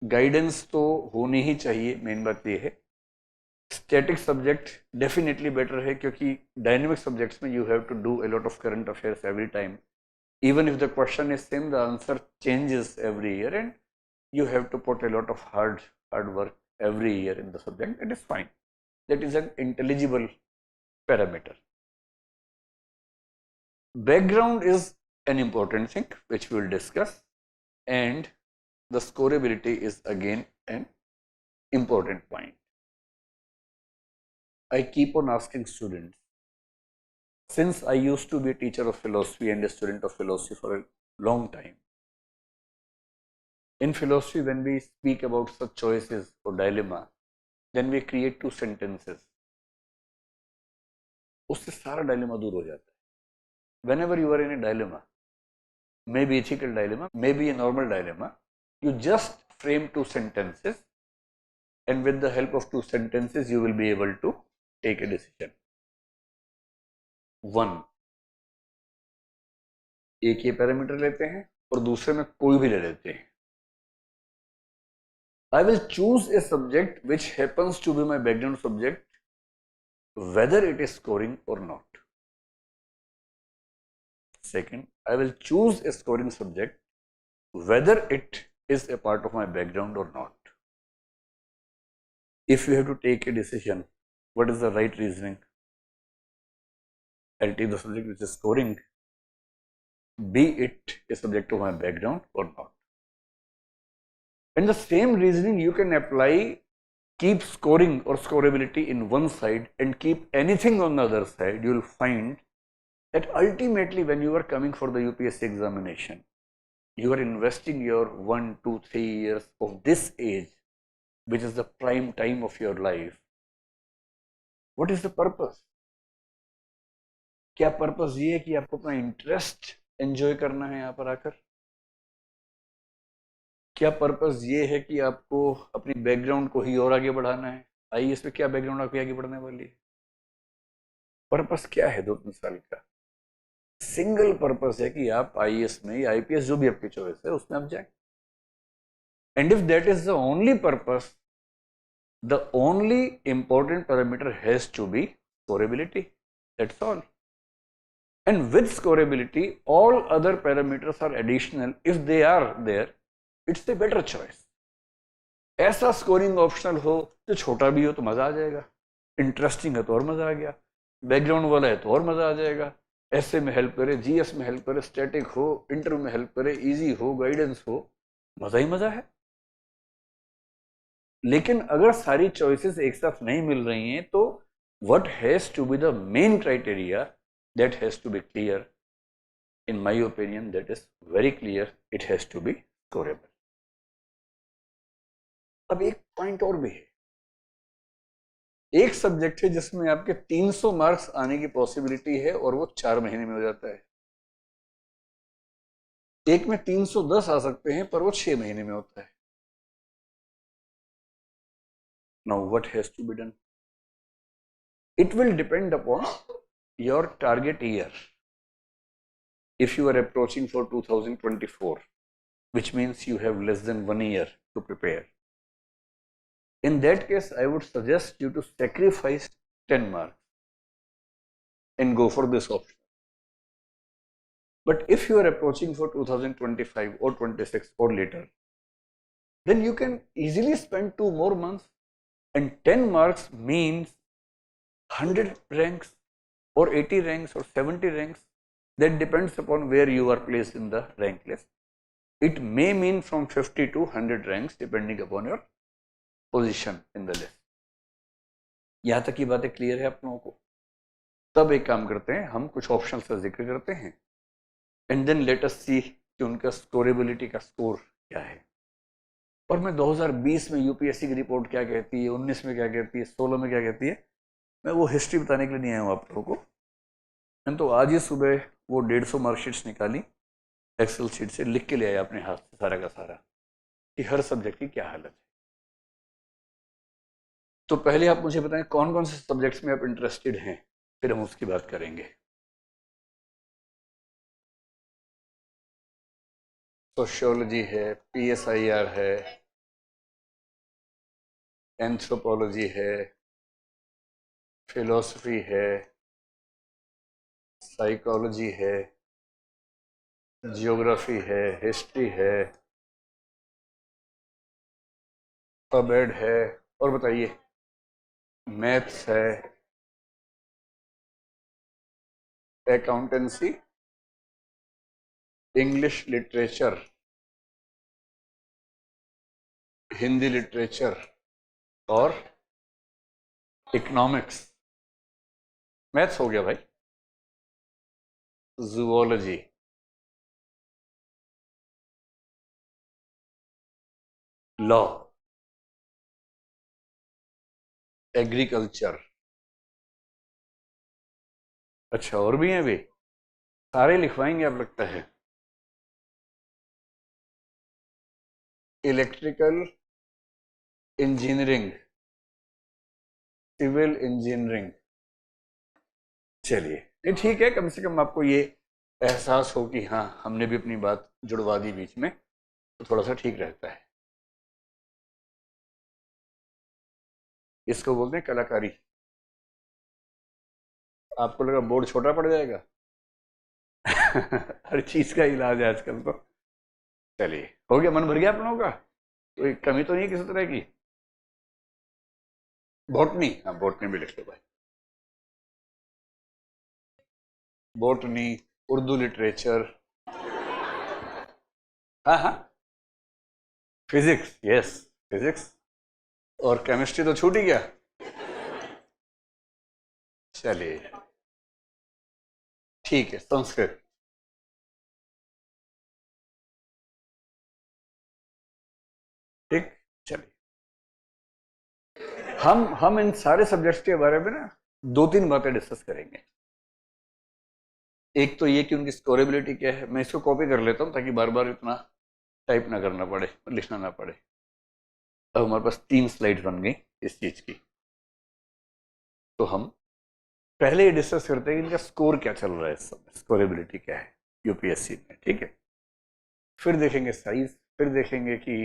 गाइडेंस तो होनी ही चाहिए, मेन बात ये है. स्टैटिक सब्जेक्ट डेफिनेटली बेटर है क्योंकि डायनेमिक सब्जेक्ट्स में you have to do a lot of current affairs every time. Even if the question is same, the answer changes every year and you have to put a lot of hard work every year in the subject. That is fine. That is an intelligible parameter. Background is an important thing which we will discuss, and the scoreability is again an important point. I keep on asking students, since I used to be a teacher of philosophy and a student of philosophy for a long time, in philosophy when we speak about such choices or dilemma, then we create two sentences. उससे सारा dilemma दूर हो जाता है. Whenever you are in a dilemma, maybe ethical dilemma, maybe a normal dilemma, you just frame two sentences, and with the help of two sentences you will be able to take a decision. One, एक ये parameter लेते हैं और दूसरे में कोई भी ले लेते हैं. I will choose a subject which happens to be my background subject, whether it is scoring or not. Second, I will choose a scoring subject, whether it is a part of my background or not. If you have to take a decision, what is the right reasoning? I'll take the subject which is scoring, be it a subject of my background or not. And the same reasoning you can apply, keep scoring or scoreability in one side and keep anything on the other side. You will find that ultimately when you are coming for the UPSC examination, you are investing your 1, 2, 3 years of this age, which is the prime time of your life. What is the purpose? क्या purpose ये है कि आपको अपना interest enjoy करना है यहाँ पर आकर? क्या पर्पस ये है कि आपको अपनी बैकग्राउंड को ही और आगे बढ़ाना है? आईएएस में क्या बैकग्राउंड आपकी आगे बढ़ने वाली है? पर्पस क्या है 2-3 साल का? सिंगल पर्पस है कि आप आईएएस में या आईपीएस, जो भी आपकी चॉइस है, उसमें आप जाएं. And if that is the only purpose, the only important parameter has to be scoreability. That's all. And with scoreability, all other parameters are additional. If they are there, it's a better choice. ऐसा scoring optional हो जो छोटा भी हो तो मजा आ जाएगा, interesting है तो और मजा आ गया, बैकग्राउंड वाला है तो और मजा आ जाएगा. एसए में हेल्प करे, जीएस में हेल्प करे, स्टैटिक हो, इंटरव्यू में हेल्प करे, इजी हो, गाइडेंस हो, मजा ही मजा है. लेकिन अगर सारी चॉइसेस एक साथ नहीं मिल रही हैं तो what has to be the main criteria, that has to be clear. In my opinion, that is very clear. It has to be scoreable. अब एक पॉइंट और भी है. एक सब्जेक्ट है जिसमें आपके 300 मार्क्स आने की पॉसिबिलिटी है और वो 4 महीने में हो जाता है. एक में 310 आ सकते हैं पर वो 6 महीने में होता है. Now what has to be done? It will depend upon your target year. If you are approaching for 2024, which means you have less than 1 year to prepare, in that case I would suggest you to sacrifice 10 marks and go for this option. But if you are approaching for 2025 or 26 or later, then you can easily spend 2 more months, and 10 marks means 100 ranks or 80 ranks or 70 ranks, that depends upon where you are placed in the rank list. It may mean from 50 to 100 ranks depending upon your position in the list. यहाँ तक की बातें clear है आप लोगों को? तब एक काम करते हैं, हम कुछ ऑप्शंस का जिक्र करते हैं एंड देन लेट अस सी कि उनका स्कोरेबिलिटी का स्कोर क्या है। और मैं 2020 में यूपीएससी की रिपोर्ट क्या कहती है, 19 में क्या कहती है, 16 में क्या कहती है, मैं वो हिस्ट्री बताने के लिए नहीं आया हूँ आप लोगों को। तो आज ही सुबह वो 150 मार्कशीट्स निकाली, एक्सेल शीट से लिख के ले आया अपने हाथ से सारा का सारा कि हर सब्जेक्ट की क्या हालत है। तो पहले आप मुझे बताएं कौन कौन से सब्जेक्ट्स में आप इंटरेस्टेड हैं, फिर हम उसकी बात करेंगे। सोशियोलॉजी है, पीएसआईआर है, एंथ्रोपोलॉजी है, फिलोसफी है, साइकोलॉजी है, जियोग्राफी है, हिस्ट्री है, पबएड है, और बताइए मैथ्स है, accountancy, English literature, Hindi literature और इकोनॉमिक्स। मैथ्स हो गया भाई, जूलॉजी, लॉ, एग्रीकल्चर। अच्छा और भी हैं वे, सारे लिखवाएंगे आप लगता है। Electrical engineering, civil engineering. चलिए ये ठीक है, कम से कम आपको ये एहसास हो कि हाँ हमने भी अपनी बात जुड़वा दी बीच में, तो थोड़ा सा ठीक रहता है। इसको बोलते हैं कलाकारी। आपको लगा बोर्ड छोटा पड़ जाएगा हर चीज का इलाज है आजकल तो। चलिए हो गया, मन भर गया आप लोगों का? कोई कमी तो नहीं है किसी तरह की? बॉटनी, हाँ बॉटनी भी लिख लो भाई। बॉटनी, उर्दू लिटरेचर, हाँ हाँ, फिजिक्स, यस फिजिक्स, और केमिस्ट्री तो छूट ही गया। चलिए ठीक है, संस्कृत, ठीक। चलिए हम इन सारे सब्जेक्ट्स के बारे में ना दो तीन बातें डिस्कस करेंगे। एक तो ये कि उनकी स्कोरेबिलिटी क्या है, मैं इसको कॉपी कर लेता हूँ ताकि बार बार इतना टाइप ना करना पड़े, लिखना ना पड़े। अब हमारे पास 3 स्लाइड बन गई इस चीज की। तो हम पहले ये डिस्कस करते हैं कि इनका स्कोर क्या चल रहा है, इस समय स्कोरेबिलिटी क्या है यूपीएससी में, ठीक है। फिर देखेंगे साइज, फिर देखेंगे कि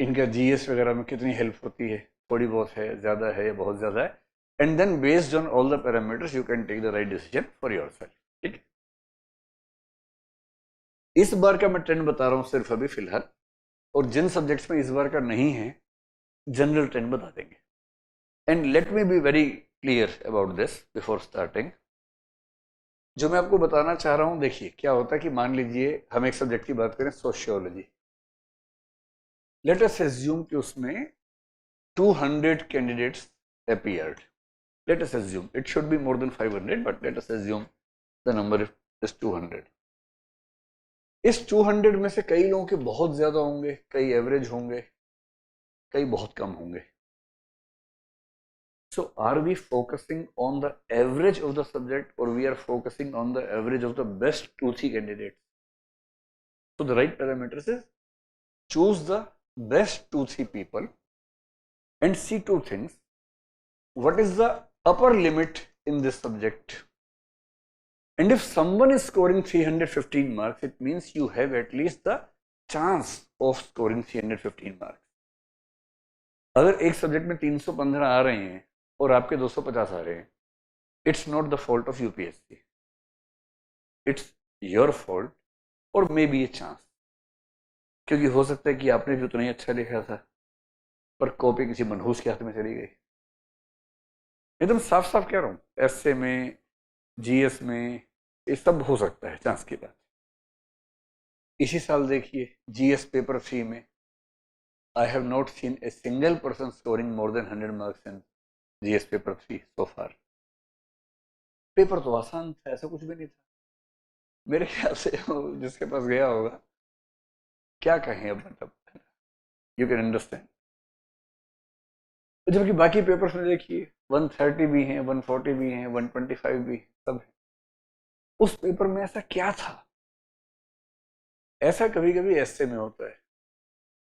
इनका जीएस वगैरह में कितनी हेल्प होती है, थोड़ी बहुत है, ज़्यादा है या बहुत ज़्यादा है, and then based on all the parameters you can take the right decision for yourself, ठीक है। इस बार का मैं ट्रेंड बता रहा हूँ सिर्फ अभी फिलहाल, और जिन सब्जेक्ट्स में इस बार का नहीं है जनरल ट्रेंड बता देंगे। And let me be very clear about this before starting. जो मैं आपको बताना चाह रहा हूँ, देखिए क्या होता है कि मान लीजिए हम एक सब्जेक्ट की बात करें, सोशियोलॉजी। लेट अस अज्यूम कि उसमें 200 candidates appeared. Let us assume it should be more than 500, but let us assume the number is 200. इस 200 में से कई लोगों के बहुत ज्यादा होंगे, कई एवरेज होंगे, कई बहुत कम होंगे। So are we focusing on the average of the subject, or we are focusing on the average of the best 2-3 candidates? So the right parameters is choose the best 2-3 people and see two things. What is the upper limit in this subject? And if someone is scoring 315 marks, it means you have at least the chance of scoring 315 marks. अगर एक subject में 315 आ रहे हैं और आपके 250 आ रहे हैं, it's not the fault of UPSC. It's your fault or maybe a chance. क्योंकि हो सकता है कि आपने भी उतना ही अच्छा लिखा था पर कॉपी किसी मनहूस के हाथ में चली गई। एकदम साफ साफ कह रहा हूँ, एसए में, जीएस में, ये सब हो सकता है, चांस की बात। इसी साल देखिए जीएस पेपर 3 में I have not seen a single person scoring more than 100 marks in GS paper 3 so far. Paper तो आसान था, ऐसा कुछ भी नहीं था मेरे ख्याल से। जिसके पास गया होगा क्या कहें अब, मतलब यू कैन अंडरस्टैंड। जबकि बाकी पेपर्स में देखिए 130 भी हैं, 140 भी हैं, 125 भी हैं, सब है। उस पेपर में ऐसा क्या था? ऐसा कभी कभी एसए में होता है,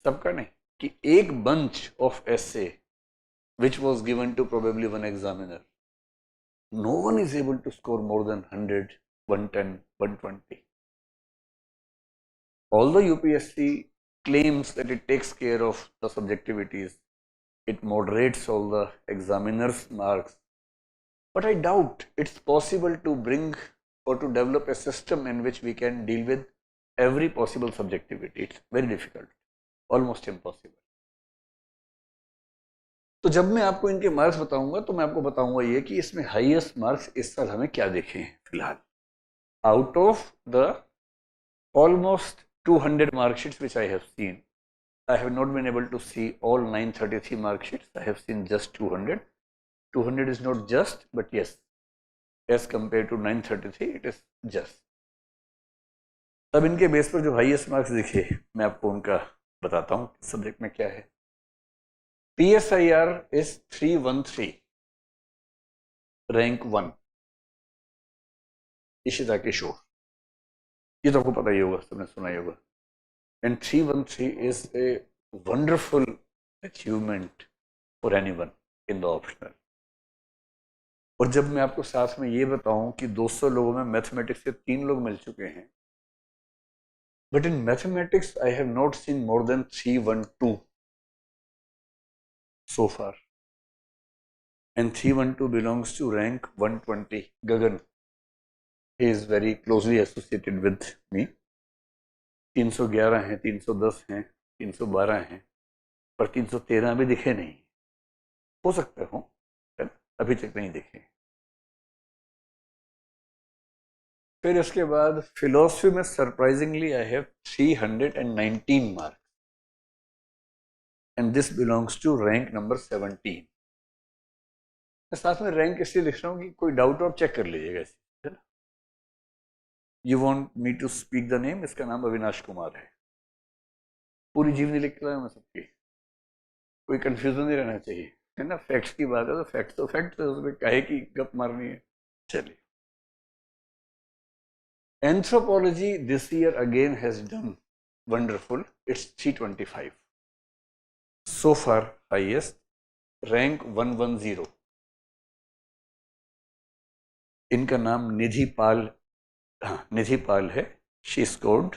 सबका नहीं, कि एक bunch of essay which was given to probably one examiner, no one is able to score more than 100, 110, 120. Although UPSC claims that it takes care of the subjectivities, it moderates all the examiner's marks, but I doubt it's possible to bring or to develop a system in which we can deal with every possible subjectivity. It's very difficult, almost impossible. तो जब मैं आपको इनके marks बताऊंगा तो मैं आपको बताऊंगा ये कि इसमें हाईएस्ट मार्क्स इस साल हमें क्या देखे हैं फिलहाल, out of the almost 200 mark sheets which I have seen. I have not been able to see all 933 mark sheets. I have seen just 200. 200 is not just, but yes, as compared to 933, it is just. अब इनके base पर जो highest marks दिखे मैं आपको उनका बताता हूँ सब्जेक्ट में क्या है। PSIR is 313, rank 1, इशिता किशोर, ये तो आपको पता ही होगा, सबने सुना ही होगा। And 313 is a wonderful achievement for anyone in the optional. और जब मैं आपको साथ में ये बताऊं कि 200 लोगों में मैथमेटिक्स से 3 लोग मिल चुके हैं, but in mathematics I have not seen more than 312 so far, and 312 belongs to rank 120. Gagan, he is very closely associated with me. 311 हैं, 310 हैं, 312 हैं, पर 313 भी दिखे नहीं, हो सकते हो, अभी तक नहीं दिखे। फिर इसके बाद फिलोसफी में surprisingly I have 319 marks, and this belongs to rank number 17। मैं साथ में रैंक इसलिए लिख रहा हूँ कि कोई डाउट और चेक कर लीजिएगा इसे, है ना। You want me to speak the name, इसका नाम अविनाश कुमार है, पूरी जीवनी लिख रहा हूँ मैं सबकी, कोई कंफ्यूजन नहीं रहना चाहिए, है ना। फैक्ट्स की बात है तो फैक्ट है, उसमें काहे की गप मारनी है। चलिए, anthropology this year again has done wonderful, it's 325 so far, highest, rank 110। इनका नाम निधि पाल, हाँ निधि पाल है, शी स्कोर्ड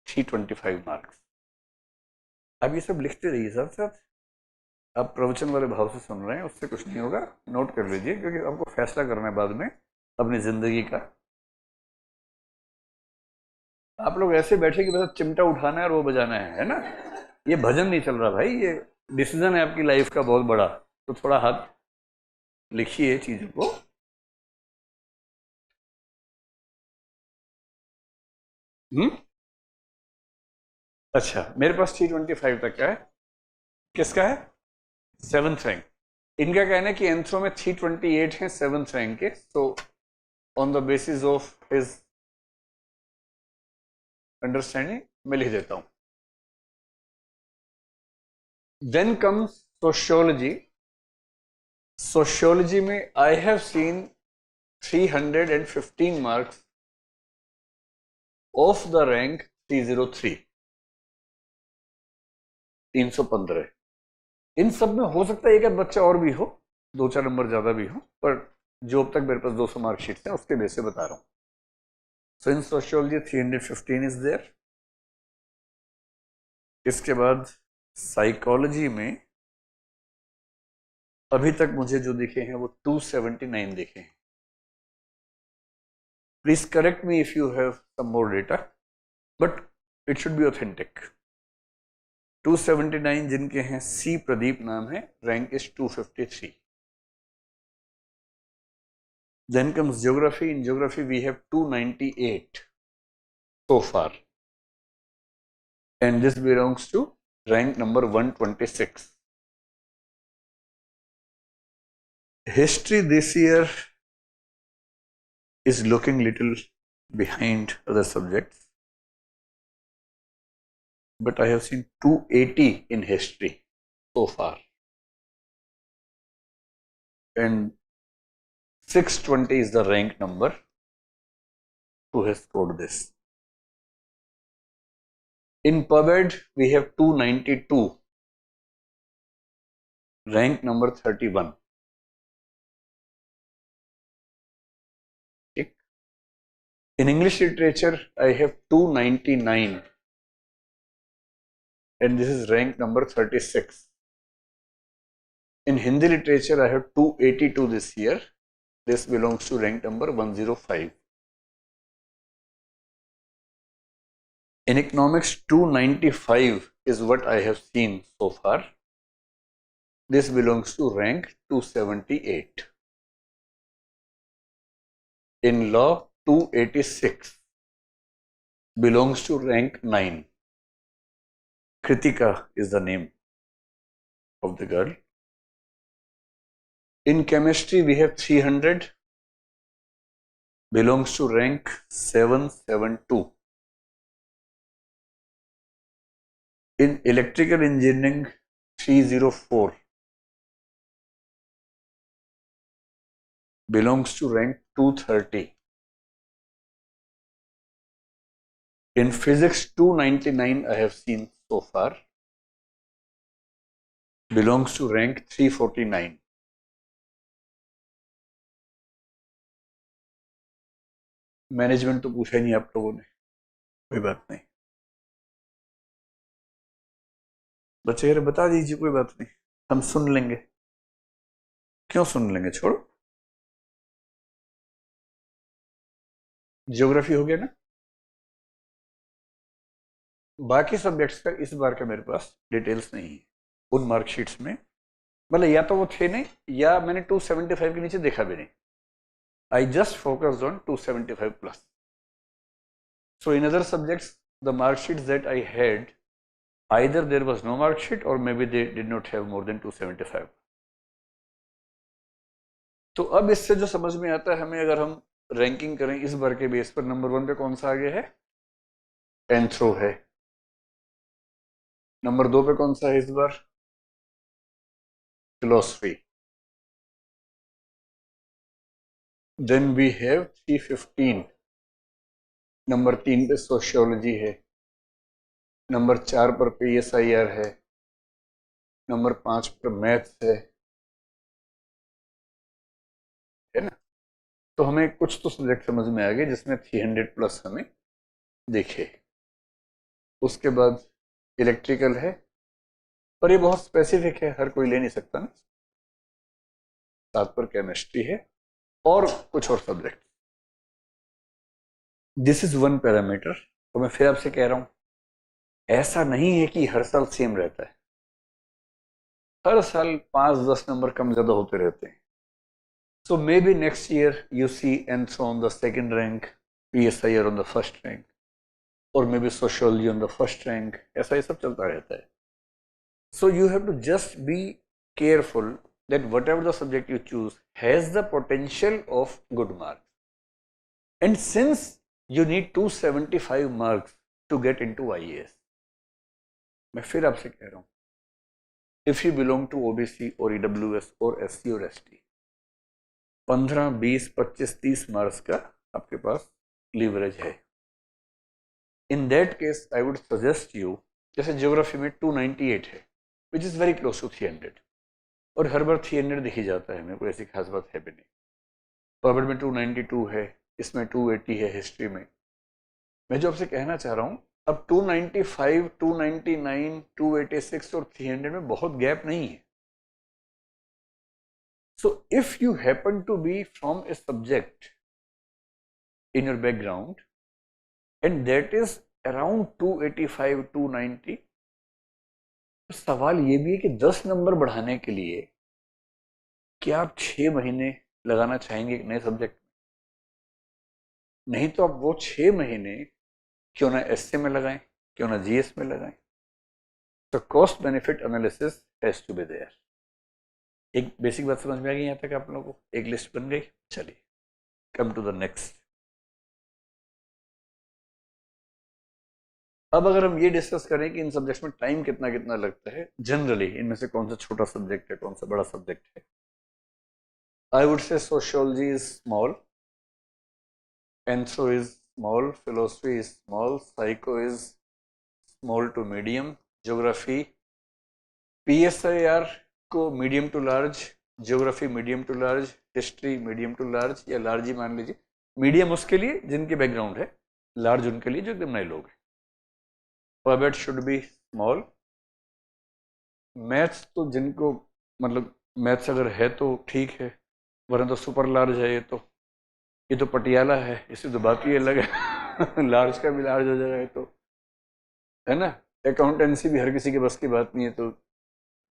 325 मार्क्स। अब ये सब लिखते रहिए साथ साथ, आप प्रवचन वाले भाव से सुन रहे हैं, उससे कुछ नहीं होगा, नोट कर लीजिए, क्योंकि आपको फैसला करना है बाद में अपनी जिंदगी का। आप लोग ऐसे बैठे कि बस चिमटा उठाना है और वो बजाना है ना, ये भजन नहीं चल रहा भाई, ये डिसीजन है आपकी लाइफ का बहुत बड़ा, तो थोड़ा हाथ लिखिए चीजों को। अच्छा, मेरे पास 325 तक का है, किसका है? 7th rank. इनका कहना है कि एंथ्रो में 328 है 7th रैंक के, so on the basis of his understanding मैं लिख देता हूं। Then comes sociology. सोशियोलॉजी में I have seen 315 marks of the rank 303, 315। इन सब में हो सकता है एक आध बच्चा और भी हो, 2-4 नंबर ज्यादा भी हो, पर जो अब तक मेरे पास 200 मार्कशीट है उसके बेस से बता रहा हूं। सो इन सोशियोलॉजी 315 इज देयर। इसके बाद साइकोलॉजी में अभी तक मुझे जो दिखे हैं वो 279 दिखे हैं। Please correct me if you have some more data, but it should be authentic. 279 जिनके हैं, सी प्रदीप नाम है, rank is 253। Then comes geography. In geography, we have 298 so far. And this belongs to rank number 126. History this year is looking little behind other subjects. But I have seen 280 in history so far. And 620 is the rank number who has scored this. In PubEd, we have 292, rank number 31. In English literature, I have 299, and this is rank number 36. In Hindi literature, I have 282 this year. This belongs to rank number 105. In economics, 295 is what I have seen so far. This belongs to rank 278. In law, 286 belongs to rank 9. Kritika is the name of the girl. In chemistry, we have 300, belongs to rank 772. In electrical engineering, 304 belongs to rank 230. In physics, 299 I have seen so far, belongs to rank 349. Management तो पूछा ही नहीं आप लोगों ने, कोई बात नहीं। बच्चे यार बता दीजिए, कोई बात नहीं, हम सुन लेंगे। क्यों सुन लेंगे, छोड़ो। ज्योग्राफी हो गया ना। बाकी सब्जेक्ट्स का इस बार का मेरे पास डिटेल्स नहीं है उन मार्कशीट्स में, मतलब या तो वो थे नहीं या मैंने 275 के नीचे देखा भी नहीं। I just focused on 275 plus. So in other subjects, the mark sheets that I had, either there was no mark sheet or maybe they did not have more than 275. तो अब इससे जो समझ में आता है हमें, अगर हम रैंकिंग करें इस बार के बेस पर, नंबर 1 पे कौन सा आगे है, एंथ्रो है। नंबर 2 पे कौन सा है इस बार, philosophy. Then we have 315, number 3 पे सोशियोलॉजी है, नंबर 4 पर PSIR है, नंबर 5 पर मैथ्स है ना। तो हमें कुछ तो सब्जेक्ट समझ में आ गए जिसमें 300 प्लस हमें देखे। उसके बाद इलेक्ट्रिकल है, पर ये बहुत स्पेसिफिक है, हर कोई ले नहीं सकता ना। 7 पर केमिस्ट्री है और कुछ और subject. This is one parameter. तो मैं फिर आपसे कह रहा हूं, ऐसा नहीं है कि हर साल सेम रहता है, हर साल 5-10 नंबर कम ज्यादा होते रहते हैं। So may be next year you see anthro on the second rank, PSIR on the first rank, और may be sociology on the first rank, ऐसा ये सब चलता रहता है। So you have to just be careful that whatever the subject you choose has the potential of good marks. And since you need 275 marks to get into IAS, मैं फिर आपसे कह रहा हूँ, if you belong to OBC or EWS or SC or ST, 15, 20, 25, 30 marks का आपके पास leverage है। In that case, I would suggest you, जैसे ज्योग्राफी में 298 है, which is very close to 300, और हर बार 300 दिख ही जाता है, मेरे को ऐसी खास बात है भी नहीं। पबेड में 292 है, इसमें 280 है हिस्ट्री में। मैं जो आपसे कहना चाह रहा हूँ, अब 295, 299, 286 और 300 में बहुत गैप नहीं है। So if you happen to be from a subject in your background and that is around 285, 290, तो सवाल ये भी है कि 10 नंबर बढ़ाने के लिए क्या आप 6 महीने लगाना चाहेंगे एक नए सब्जेक्ट? नहीं तो आप वो 6 महीने क्यों ना एसए में लगाएं, क्यों ना जीएस में लगाएं। तो cost benefit analysis has to be there. एक बेसिक बात समझ में आ गई यहाँ तक आप लोगों को? एक लिस्ट बन गई। चलिए कम टू द नेक्स्ट। अब अगर हम ये डिस्कस करें कि इन सब्जेक्ट्स में टाइम कितना कितना लगता है, जनरली इनमें से कौन सा छोटा सब्जेक्ट है, कौन सा बड़ा सब्जेक्ट है? I would say sociology is small, anthro is small, philosophy is small, psycho is small to medium, geography PSIR को medium to large, geography medium to large, history medium to large या large ही मान लीजिए। Medium उसके लिए जिनके background है, large उनके लिए जो एकदम नए लोग हैं। पॉबेट शुड बी स्मॉल। मैथ्स तो जिनको मतलब मैथ्स अगर है तो ठीक है, वरना तो सुपर लार्ज है। ये तो पटियाला है, इससे तो बात ही अलग है। लार्ज का भी लार्ज हो जाएगा ये तो, है ना। अकाउंटेंसी भी हर किसी के बस की बात नहीं है, तो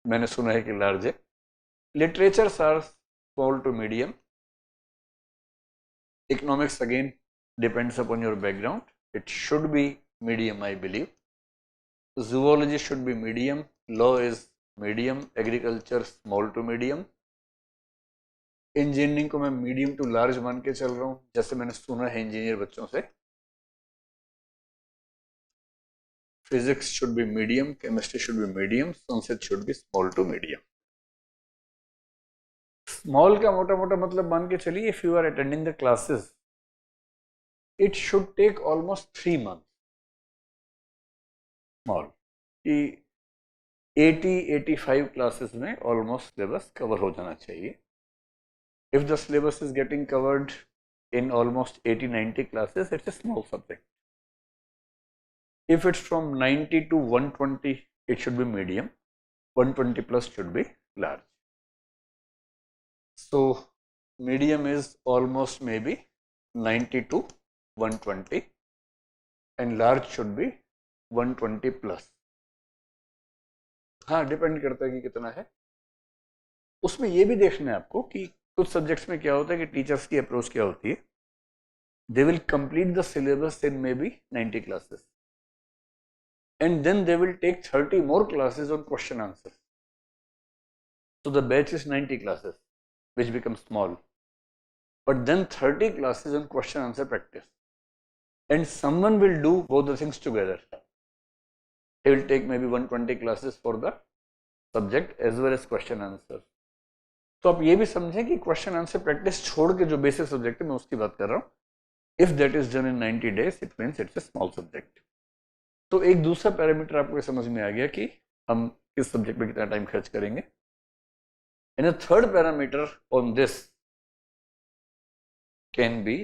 मैंने सुना है कि लार्ज है। Literatures are small to medium. Economics again depends upon your background, it should be medium I believe. zoology should be medium, law is medium, agriculture small to medium। Engineering को मैं मीडियम टू लार्ज मान के चल रहा हूँ, जैसे मैंने सुना है इंजीनियर बच्चों से। Physics should be medium, chemistry should be medium, Sanskrit should be small to medium. Small का मोटा मोटा मतलब मान के चलिए, if you are attending the classes it should take almost 3 months। Small कि 80-85 क्लासेस में ऑलमोस्ट सिलेबस कवर हो जाना चाहिए। If the syllabus is getting covered in almost 80-90 classes, it's a small subject. If it's from 90 to 120, it should be medium. 120 plus should be large. So medium is almost maybe 90 to 120 and large should be 120 plus. हाँ, depend करता है कि कितना है। उसमें ये भी देखना है आपको कि कुछ सब्जेक्ट्स में क्या होता है कि टीचर्स की अप्रोच क्या होती है। They will complete the syllabus in may be 90 classes and then they will take 30 more classes on question answers. So the batch is 90 classes, which becomes small. But then 30 classes on question answer practice. And someone will do both the things together. He will take maybe 120 classes for the subject as well as question answer. तो आप ये भी समझें कि question answer practice छोड़ के जो basic subject है मैं उसकी बात कर रहा हूँ। If that is done in 90 days, it means it's a small subject. तो एक दूसरा पैरामीटर आपको समझ में आ गया कि हम किस सब्जेक्ट में कितना टाइम खर्च करेंगे। And a third parameter on this can be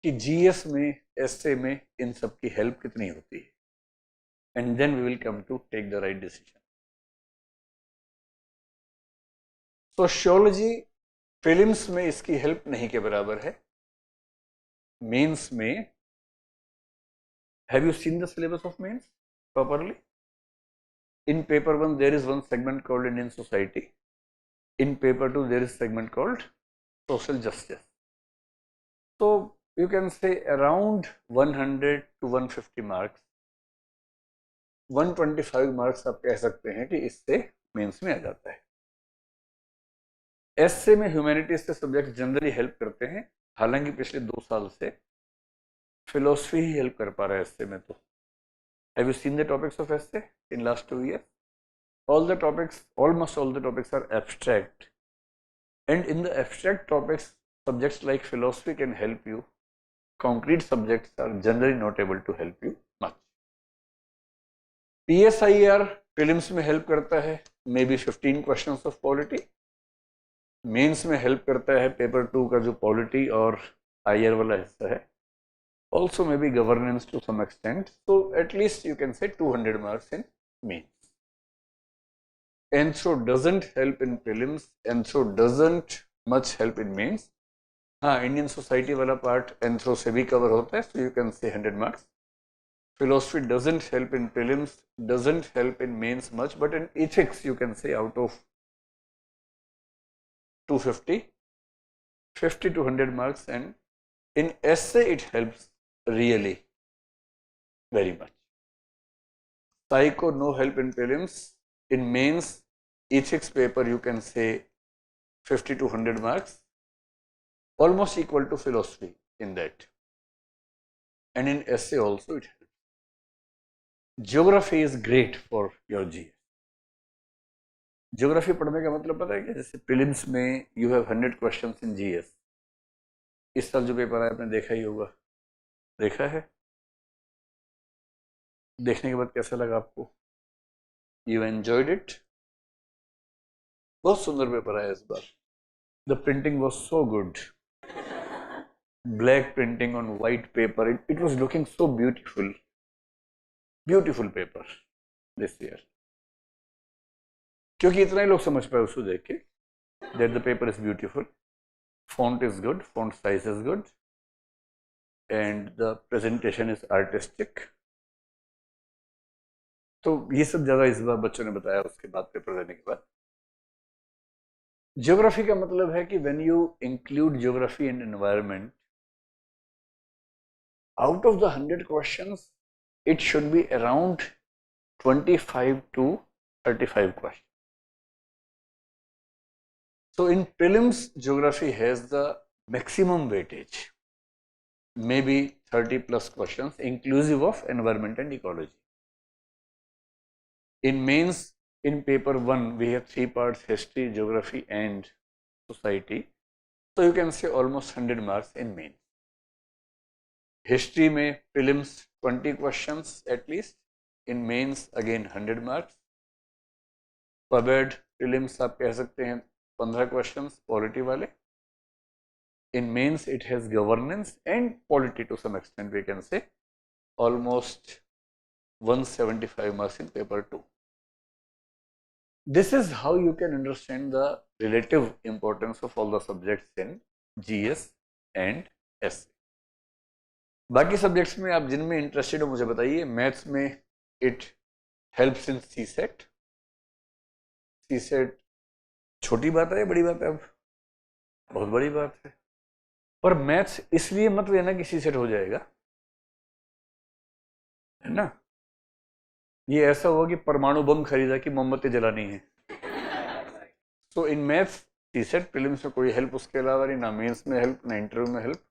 कि जीएस में, एसए में इन सब की हेल्प कितनी होती है। And then we will come to take the right decision. Sociology prelims में इसकी हेल्प नहीं के बराबर है। मेंस में, have you seen the syllabus of mains properly? In paper 1 there is one segment called Indian society. In paper 2 there is segment called social justice. So you can say around 100 to 150 marks, 125 marks आप कह सकते हैं कि इससे mains में आ जाता है। Essay में ह्यूमैनिटीज के सब्जेक्ट जनरली हेल्प करते हैं, हालांकि पिछले 2 साल से फिलोसफी ही हेल्प कर पा रहा है एसए में। तो have you seen the topics of essay in last 2 years? All the topics, almost all the topics are abstract, and in the abstract topics, subjects like philosophy can help you. Concrete subjects are generally not able to help you much. PSIR prelims में help करता है, maybe 15 questions of polity. Mains में help करता है paper 2 का जो polity और IR वाला हिस्सा है. Also maybe governance to some extent. So at least you can say 200 marks in mains. Anthro doesn't help in prelims, Anthro doesn't much help in mains. हाँ, इंडियन सोसाइटी वाला part anthro से भी cover होता है, so you can say 100 marks. Philosophy doesn't help in prelims, doesn't help in mains much, but in ethics you can say out of 250, 50 to 100 marks, and in essay it helps really very much. Psycho, no help in prelims. In mains, ethics paper you can say 50 to 100 marks, almost equal to philosophy in that. And in essay also it helps. Geography is great for your GS. Geography पढ़ने का मतलब पता है कि जैसे prelims में you have 100 questions in GS. इस साल जो पेपर आया आपने देखा ही होगा. देखा है? देखने के बाद कैसा लगा आपको? You enjoyed it? बहुत सुंदर पेपर आया इस बार. The printing was so good. Black printing on white paper. It was looking so beautiful. Beautiful paper this year. क्योंकि इतना ही लोग समझ पाए उसको देख के that the paper is beautiful, font is good, font size is good, and the presentation is artistic. तो ये सब ज़्यादा इस बार बच्चों ने बताया उसके बाद पेपर देने के बाद. ज्योग्राफी का मतलब है कि when you include geography and environment, out of the 100 questions it should be around 25 to 35 questions. So in prelims, geography has the maximum weightage, maybe 30 plus questions inclusive of environment and ecology. In mains, in paper 1, we have 3 parts: history, geography and society. So you can say almost 100 marks in mains. History में prelims 20 questions at least, in mains again 100 marks. Pubed prelims आप कह सकते हैं 15 questions polity वाले. In mains it has governance and polity to some extent, we can say almost 175 marks in paper 2. This is how you can understand the relative importance of all the subjects in GS and SC. बाकी subjects में आप जिनमें interested हो मुझे बताइए. Maths में it helps in CSAT. CSAT छोटी बात है, बड़ी बात है? अब बहुत बड़ी बात है. पर मैथ्स इसलिए मत लेना कि सीसेट हो जाएगा, है ना. ये ऐसा हुआ कि परमाणु बम खरीदा कि मोमबत्ती जलानी है. तो इन मैथ्स सीसेट प्रीलिम्स में कोई हेल्प उसके अलावा नहीं, ना मेंस में हेल्प, ना इंटरव्यू में हेल्प.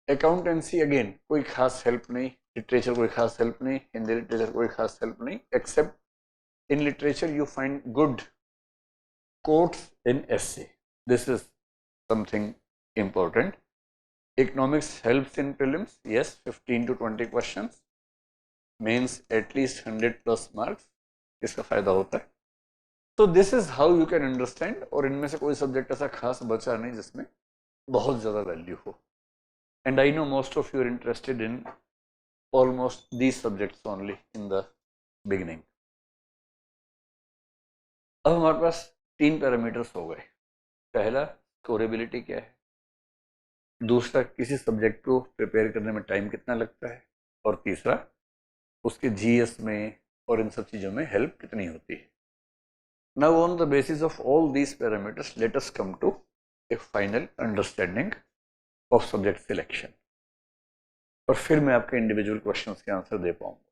अकाउंटेंसी अगेन कोई खास हेल्प नहीं. लिटरेचर कोई खास हेल्प नहीं. हिंदी लिटरेचर कोई खास हेल्प नहीं, accept in literature you find good quotes in essay. This is something important. Economics helps in prelims. Yes, 15 to 20 questions. Mains at least 100 plus marks. इसका फायदा होता है. So this is how you can understand. और इनमें से कोई subject ऐसा खास बचा नहीं जिसमें बहुत ज़्यादा वैल्यू हो. And I know most of you are interested in almost these subjects only in the beginning. अब हमारे पास 3 पैरामीटर्स हो गए. पहला स्कोरेबिलिटी क्या है, दूसरा किसी सब्जेक्ट को प्रिपेयर करने में टाइम कितना लगता है, और तीसरा उसके जीएस में और इन सब चीज़ों में हेल्प कितनी होती है. Now on the basis of all these parameters let us come to a final understanding of subject selection. और फिर मैं आपके इंडिविजुअल क्वेश्चंस के आंसर दे पाऊंगा.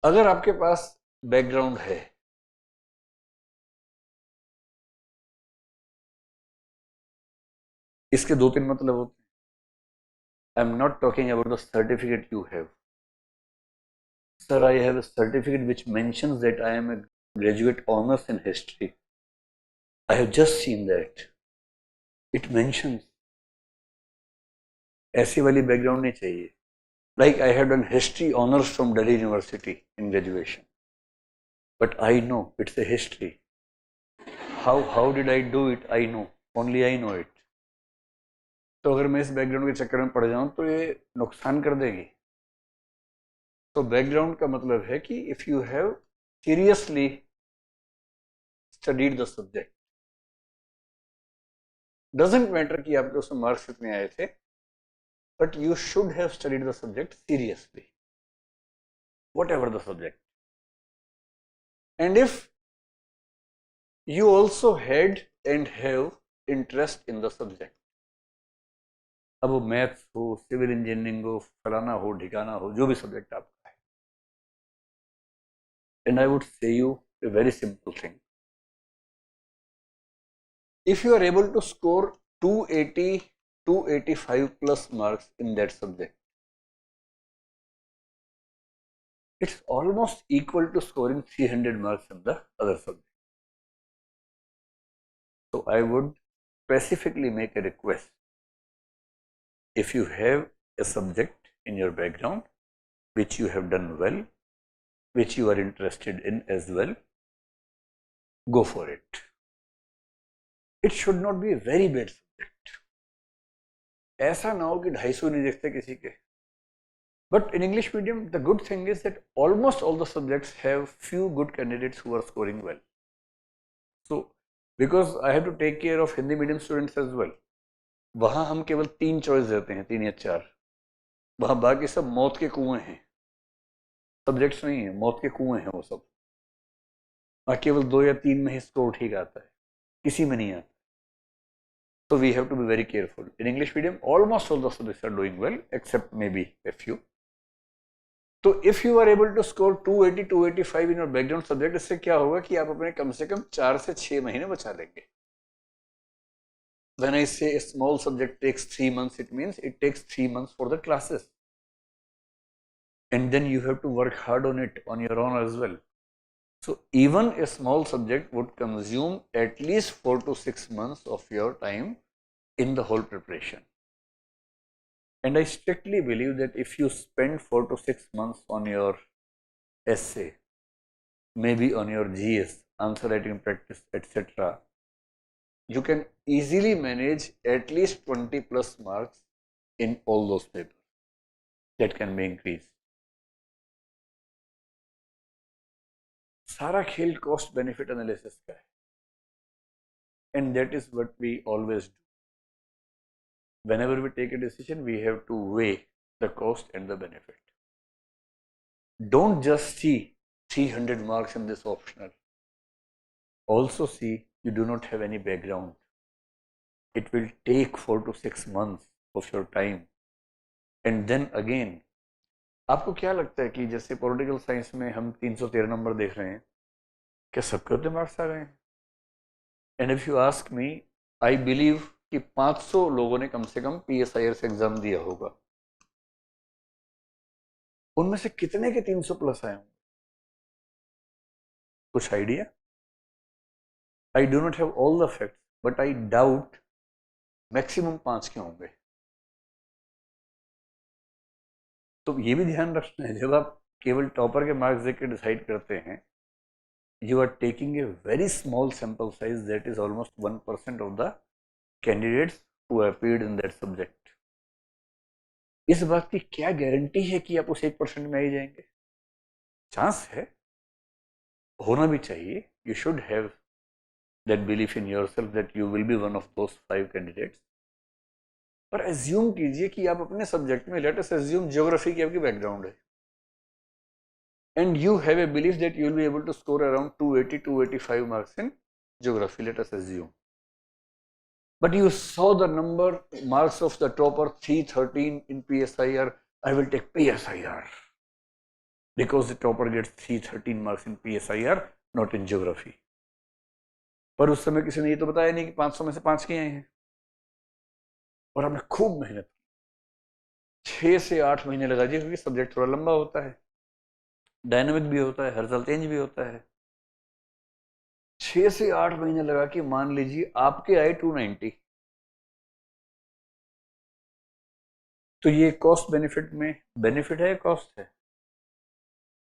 अगर आपके पास बैकग्राउंड है, इसके 2-3 मतलब होते हैं. आई am not talking about the certificate you have. Sir, I have a certificate which mentions that I am a graduate honours in history. I have just seen that. It mentions. ऐसी वाली background नहीं चाहिए. Like I have done history honors from Delhi University in graduation, but I know it's a history. How did I do it? I know, only I know it. तो अगर मैं इस background के चक्कर में पड़ जाऊं तो ये नुकसान कर देगी. तो बैकग्राउंड का मतलब है कि if you have seriously studied the subject, doesn't matter कि आपके उसमें मार्क्स कितने आए थे, but you should have studied the subject seriously, whatever the subject. And if You also had and have interest in the subject. अब वो maths हो, civil engineering हो, फलाना हो, ढिकाना हो, जो भी सब्जेक्ट आपका है. And I would say you a very simple thing. If you are able to score 280, 285 plus marks in that subject, it's almost equal to scoring 300 marks in the other subject. So I would specifically make a request. If you have a subject in your background which you have done well, which you are interested in as well, go for it. It should not be a very bad subject. ऐसा ना हो कि 250 नहीं देखते किसी के. But in English medium, the good thing is that almost all the subjects have few good candidates who are scoring well. So, because I have to take care of Hindi medium students as well, वहाँ हम केवल 3 choice देते हैं, 3 या 4. वहाँ बाकी सब मौत के कुएं हैं, सब्जेक्ट्स नहीं है, मौत के कुएं हैं वो सब. वहाँ केवल 2 या 3 में ही स्कोर ठीक आता है, किसी में नहीं आता. So we have to be very careful. In English medium, almost all the subjects are doing well, except maybe a few. तो if you are able to score 280, 285 in your background subject, इससे क्या होगा कि आप अपने कम से कम 4 से 6 महीने बचा लेंगे. When I say a small subject takes 3 months, it means it takes 3 months for the classes. And then you have to work hard on it on your own as well. So even a small subject would consume at least 4 to 6 months of your time in the whole preparation. And I strictly believe that if you spend 4 to 6 months on your essay, maybe on your GS, answer writing practice, etc., you can easily manage at least 20 plus marks in all those papers. That can be increased. सारा खेल cost benefit analysis का है. And that is what we always do. Whenever we take a decision, we have to weigh the cost and the benefit. Don't just see 300 marks in this optional. Also see you do not have any background. It will take 4 to 6 months of your time. And then again, आपको क्या लगता है कि जैसे political science में हम 313 number देख रहे हैं, क्या सबके उतने मार्क्स आ गए हैं? And if you ask me, I believe कि 500 लोगों ने कम से कम PSIR से एग्जाम दिया होगा. उनमें से कितने के 300 प्लस आए होंगे? कुछ idea? I do not have all the facts, but I doubt maximum 5 के होंगे. तो ये भी ध्यान रखना है, जब आप केवल टॉपर के मार्क्स देकर डिसाइड करते हैं, you are taking a very small sample size, that is almost 1% of the candidates who appeared in that subject. इस बात की क्या गारंटी है कि आप उस 1% में आ ही जाएंगे? चांस है, होना भी चाहिए. You should have that belief in yourself that you will be one of those 5 candidates. पर एज्यूम कीजिए कि आप अपने सब्जेक्ट में, लेट अस एज्यूम ज्योग्राफी की आपकी बैकग्राउंड है, and you have a belief that you will be able to score around 280, 285 marks in geography, let us assume. But you saw the number marks of the topper 313 in PSIR. I will take PSIR because the topper gets 313 marks in PSIR, not in geography. पर उस समय किसी ने ये तो बताया नहीं कि 500 में से 5 किए हैं. और हमने खूब मेहनत की, 6 से 8 महीने लगा जी, क्योंकि सब्जेक्ट थोड़ा लंबा होता है, डायनामिक भी होता है, हर साल चेंज भी होता है. 6 से 8 महीने लगा कि मान लीजिए आपके आए 290. तो ये कॉस्ट बेनिफिट में बेनिफिट है, कॉस्ट है?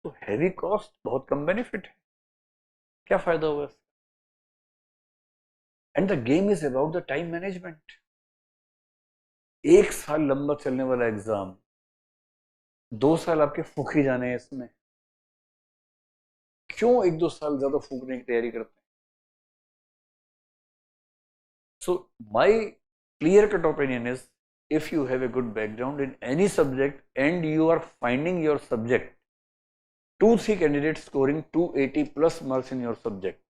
तो हैवी कॉस्ट, बहुत कम बेनिफिट है. क्या फायदा हुआ इसका? And the game is about the time management. 1 साल लंबा चलने वाला एग्जाम, 2 साल आपके फूक ही जाने हैं इसमें. क्यों 1-2 साल ज्यादा फूकने की तैयारी करते हैं? So my clear cut opinion is, if you have a good background in any subject and you are finding your subject 2-3 candidates scoring 280 plus marks in your subject,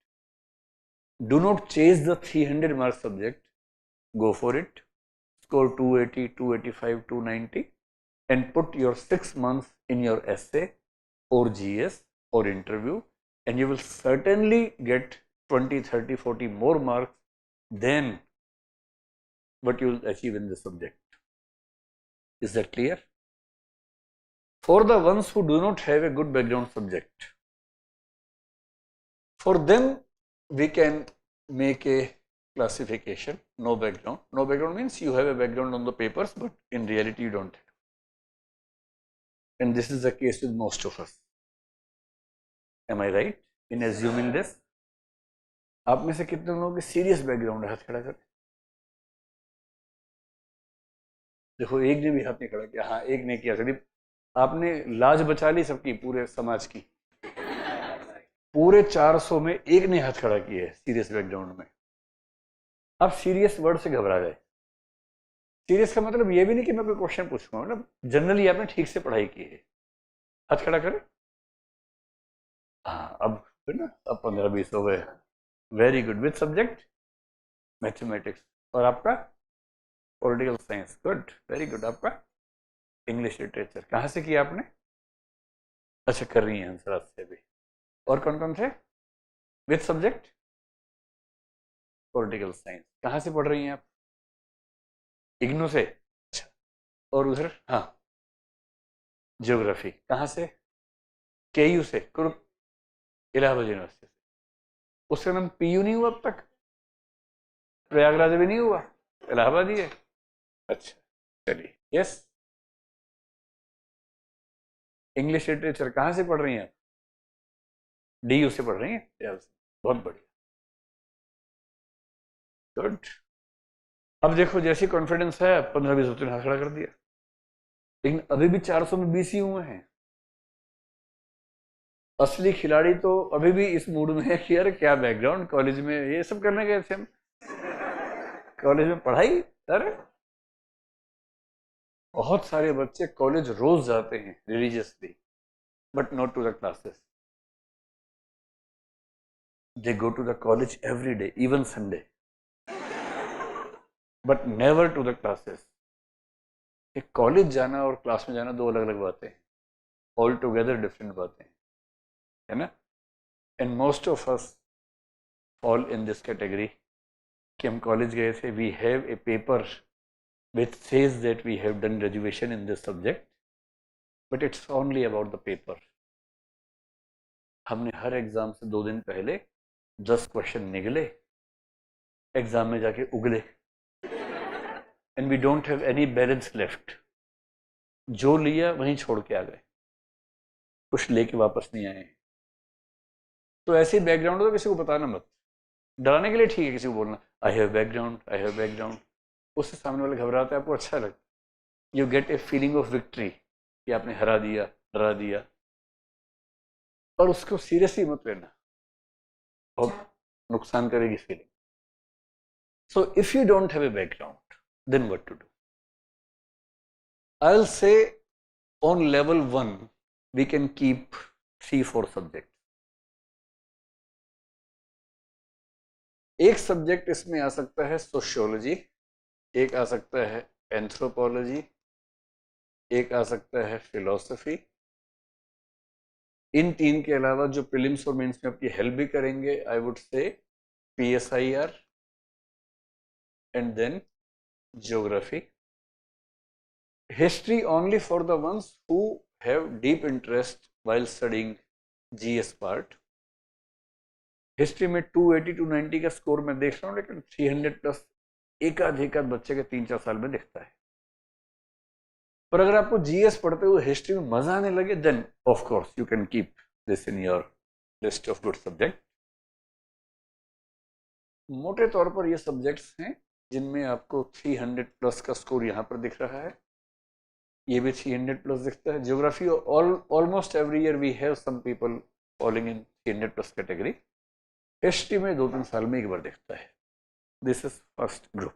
Do not chase the 300 mark subject. Go for it. Score 280, 285, 290 and put your 6 months in your essay or GS or interview, and you will certainly get 20, 30, 40 more marks than what you will achieve in this subject. Is that clear? For the ones who do not have a good background subject, for them we can make a classification, no background. No background means you have a background on the papers, but in reality you don't have. And this is the case with most of us. Am I right in assuming this? आप में से कितने लोगों के serious background है? हाथ खड़ा कर। देखो एक ने भी हाथ नहीं खड़ा किया। हाँ, एक ने किया। सदीप, आपने लाज बचा ली सबकी, पूरे समाज की। पूरे 400 में एक ने हाथ खड़ा किया है सीरियस बैकग्राउंड में। आप सीरियस वर्ड से घबरा गए। सीरियस का मतलब ये भी नहीं कि मैं कोई क्वेश्चन पूछूंगा, मतलब जनरली आपने ठीक से पढ़ाई की है। हाथ खड़ा करें। हाँ, अब फिर ना, अब 15-20 हो गए। Very good. With subject mathematics. और आपका political science. Good, very good. आपका इंग्लिश लिटरेचर। कहाँ से किया आपने? अच्छा, कर रही हैं आंसर आज से भी। और कौन कौन थे विद सब्जेक्ट? Political science. कहाँ से पढ़ रही हैं आप? इग्नू से। अच्छा। और उधर? हाँ, ज्योग्राफी। कहाँ से? केयू से, इलाहाबाद यूनिवर्सिटी से। उसका नाम पीयू नहीं हुआ अब तक? प्रयागराज भी नहीं हुआ? इलाहाबाद ही है। अच्छा, चलिए। यस। इंग्लिश लिटरेचर कहाँ से पढ़ रही हैं आप? डीयू से पढ़ रही हैं? यस, बहुत बढ़िया। गुड। अब देखो, जैसी कॉन्फिडेंस है, 15-20 बच्चों ने हाथ खड़ा कर दिया, लेकिन अभी भी 400 में 20 ही हुए हैं। असली खिलाड़ी तो अभी भी इस मूड में है कि यार क्या बैकग्राउंड, कॉलेज में ये सब करने गए थे हम, कॉलेज में पढ़ाई। अरे बहुत सारे बच्चे कॉलेज रोज जाते हैं religiously, but not to the classes. They go to the college every day, even Sunday, but never to the classes. College जाना और क्लास में जाना दो अलग अलग बातें हैं, ऑल टुगेदर डिफरेंट बातें हैं, है ना? And most of us fall in this category कि हम कॉलेज गए थे, we have a paper which says that we have done graduation in this subject, but it's only about the paper. हमने हर exam से 2 दिन पहले 10 क्वेश्चन निगले, exam में जाके उगले, and we don't have any balance left. जो लिया वहीं छोड़ के आ गए, कुछ लेके वापस नहीं आए। तो ऐसे बैकग्राउंड तो किसी को बताना मत, डराने के लिए ठीक है किसी को बोलना आई have background, I have background, उससे सामने वाले घबराते हैं, आपको अच्छा लगता, you get a feeling of victory कि आपने हरा दिया, डरा दिया, और उसको सीरियसली मत लेना, बहुत नुकसान करेगी feeling. So if you don't have a background, then what to do? I will say on level 1 we can keep 3-4 subject. एक सब्जेक्ट इसमें आ सकता है सोशियोलॉजी, एक आ सकता है एंथ्रोपोलॉजी, एक आ सकता है फिलॉसफी। इन 3 के अलावा जो प्रीलिम्स और मेंस में आपकी हेल्प भी करेंगे, I would say PSIR and then geography. History only for the ones who have deep interest while studying GS part. History में 280-290 का स्कोर मैं देख रहा हूँ, लेकिन 300+ एक आध बच्चे के 3-4 साल में दिखता है। पर अगर आपको GS पढ़ते हुए हिस्ट्री में मजा आने लगे, then of course you can keep this in your list of good subject. मोटे तौर पर ये सब्जेक्ट्स हैं जिनमें आपको 300+ का स्कोर यहाँ पर दिख रहा है, ये भी 300+ दिखता है। Geography almost every year we have some people following in 300+ category. History में 2-3 साल में एक बार दिखता है। This is first group.